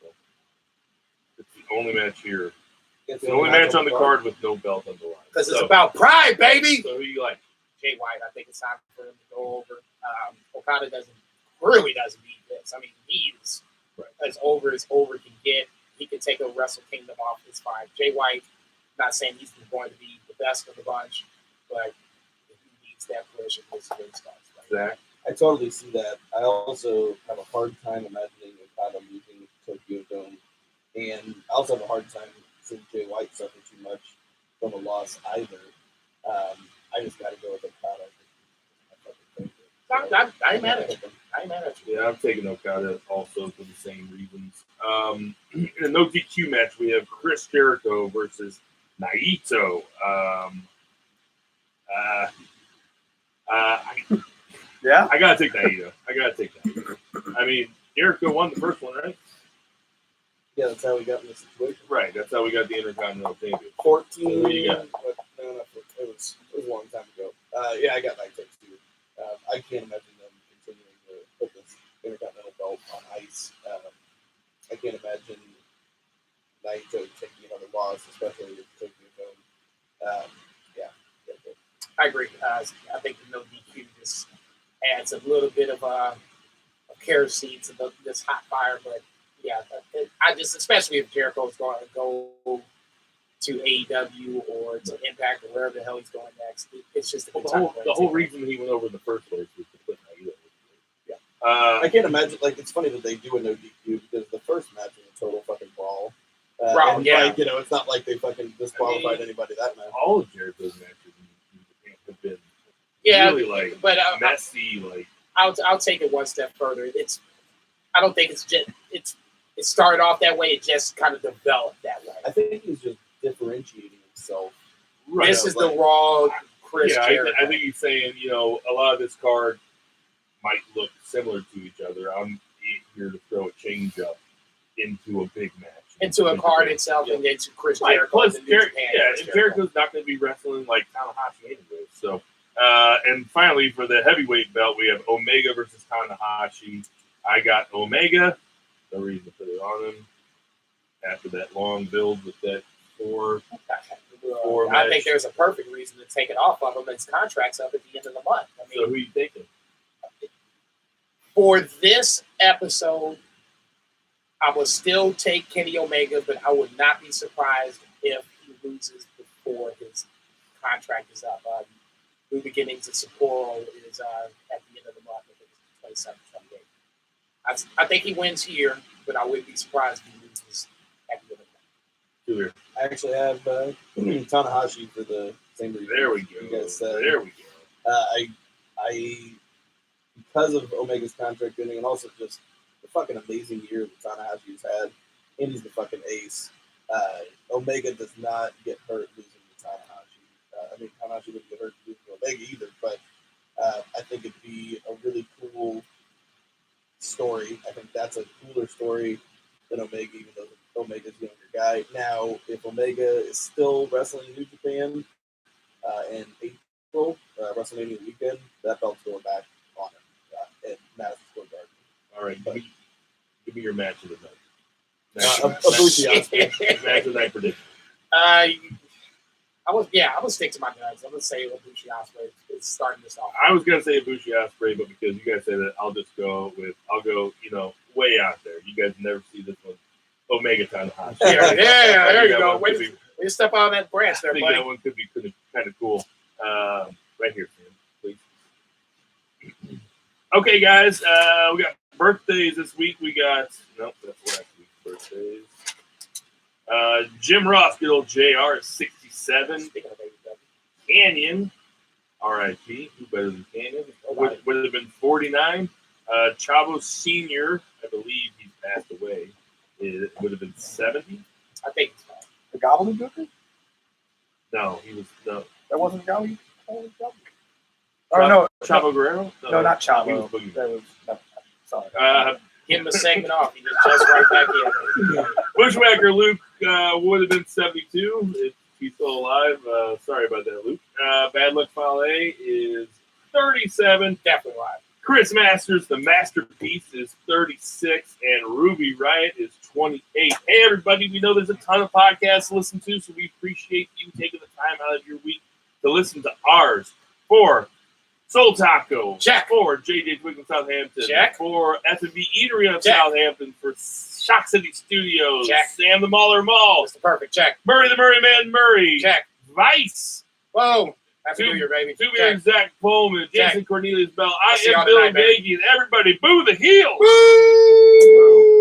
Speaker 3: It's the only match here. It's the only match on the card with no belt on the line.
Speaker 5: Because it's about pride, baby.
Speaker 3: So who you like?
Speaker 5: Jay White, I think it's time for him to go over. Okada really doesn't need this. I mean, he is as over can get. He can take a Wrestle Kingdom off his fine. Jay White, not saying he's going to be the best of the bunch, but if he needs that push, it's where he starts.
Speaker 3: Zach?
Speaker 4: I totally see that. I also have a hard time imagining Okada losing Tokyo Dome. And I also have a hard time seeing Jay White suffer too much from a loss either. I just got to go with Okada.
Speaker 5: I ain't mad at you.
Speaker 3: Yeah, I'm taking Okada also for the same reasons. In a no DQ match, we have Chris Jericho versus Naito.
Speaker 2: Yeah?
Speaker 3: I gotta take Naito. I mean, Jericho won the first one, right?
Speaker 4: Yeah, that's how we got in this situation.
Speaker 3: Right, that's how we got the Intercontinental Champion.
Speaker 4: 14.
Speaker 3: So who you got?
Speaker 4: No, it was a long time ago. Yeah, I got Naito too. I can't imagine them continuing to put this Intercontinental belt on ice. I can't imagine Naito taking another loss, especially with Tokyo Dome. Yeah.
Speaker 5: I agree. I think the no DQ just adds a little bit of kerosene to this hot fire, but yeah, I just, especially if Jericho's going to go to AEW or to Impact or wherever the hell he's going next, it's just a good time.
Speaker 3: The whole reason he went over in the first place was to put Naito.
Speaker 5: Yeah.
Speaker 4: I can't imagine, it's funny that they do a no DQ because the first match was a total fucking brawl.
Speaker 5: Brawl, yeah.
Speaker 4: It's not like they fucking disqualified anybody that match.
Speaker 3: All of Jericho's matches in Japan have been really messy.
Speaker 5: I'll take it one step further. I don't think it started off that way. It just kind of developed that way.
Speaker 4: I think he's just differentiating himself.
Speaker 5: Right. This is the Raw Chris
Speaker 3: Yeah,
Speaker 5: Jericho.
Speaker 3: I think he's saying, a lot of this card might look similar to each other. I'm here to throw a change up into a big match.
Speaker 5: into a card
Speaker 3: Japan.
Speaker 5: itself and into Chris
Speaker 3: Right.
Speaker 5: Jericho.
Speaker 3: Plus,
Speaker 5: and New Japan, Chris
Speaker 3: and Jericho's not going to be wrestling like Tanahashi anyway. So, and finally, for the heavyweight belt, we have Omega versus Tanahashi. I got Omega. No reason to put it on him after that long build with that four
Speaker 5: I
Speaker 3: match.
Speaker 5: think there's a perfect reason to take it off of him. His contract's up at the end of the month. I mean,
Speaker 3: So who you taking?
Speaker 5: for this episode, I would still take Kenny Omega, but I would not be surprised if he loses before his contract is up. New Beginnings of Sapporo is at the end of the month. I think it's 27, 28. I think he wins here, but I wouldn't be surprised if he loses at the end of the month.
Speaker 3: Here.
Speaker 4: I actually have Tanahashi for the same reason.
Speaker 3: There we go.
Speaker 4: You guys said.
Speaker 3: There we go.
Speaker 4: I because of Omega's contract ending and also just the fucking amazing year that Tanahashi's had, and he's the fucking ace. Omega does not get hurt losing to Tanahashi. Tanahashi wouldn't get hurt losing to Omega either, but I think it'd be a really cool story. I think that's a cooler story than Omega, even though Omega's a younger guy. Now, if Omega is still wrestling in New Japan in April, WrestleMania weekend, that belt's going back on him at Madison Square Garden.
Speaker 3: All right, give me your match of the night.
Speaker 4: Ibushi
Speaker 3: Match of the night prediction.
Speaker 5: I would stick to my guns. I'm gonna say Ibushi Ospreay is starting this off.
Speaker 3: I was gonna say Ibushi Ospreay, but because you guys say that, I'll go way out there. You guys never see this one. Omega Tanahashi.
Speaker 5: Yeah, there you go.
Speaker 3: Way
Speaker 5: Wait, step out of that branch
Speaker 3: I
Speaker 5: there,
Speaker 3: think
Speaker 5: buddy.
Speaker 3: that one could be kind of cool. Right here, Sam, please. Okay, guys, we got birthdays this week. We got that's last week's birthdays. Jim Ross, good old JR, is 67.
Speaker 5: Speaking of AEW.
Speaker 3: Canyon, R.I.P. Who better than Canyon? Would have been 49. Chavo Sr., I believe he's passed away. It would have been 70.
Speaker 5: I think it's fine.
Speaker 2: The Gobbledygooker?
Speaker 3: No, he was no.
Speaker 2: That wasn't Gobbledygooker? Oh, no.
Speaker 3: Chavo Guerrero?
Speaker 2: No, not
Speaker 3: He
Speaker 2: Chavo.
Speaker 3: was Boogie.
Speaker 2: That was, no, sorry.
Speaker 5: Give him a segment off. He just right back in.
Speaker 3: Bushwhacker Luke would have been 72 if he's still alive. Sorry about that, Luke. Bad Luck Fale is 37.
Speaker 5: Definitely live.
Speaker 3: Chris Masters, the masterpiece, is 36, and Ruby Riot is 28. Hey, everybody, we know there's a ton of podcasts to listen to, so we appreciate you taking the time out of your week to listen to ours. For Soul Taco,
Speaker 5: check.
Speaker 3: For JJ Twig in Southampton,
Speaker 5: check.
Speaker 3: For F&B Eatery on
Speaker 5: check.
Speaker 3: Southampton, for Shock City Studios,
Speaker 5: check.
Speaker 3: Sam the Mauler Mall,
Speaker 5: That's the perfect check.
Speaker 3: Murray the Murray Man Murray,
Speaker 5: check.
Speaker 3: Vice.
Speaker 5: Whoa. Happy New Year, baby.
Speaker 3: To be exact, Pullman, Jason
Speaker 5: Check.
Speaker 3: Cornelius Bell.
Speaker 5: I'll see
Speaker 3: I
Speaker 5: y'all
Speaker 3: am Billy
Speaker 5: tonight, baby.
Speaker 3: Baggy, and everybody boo the heel.
Speaker 5: Woo!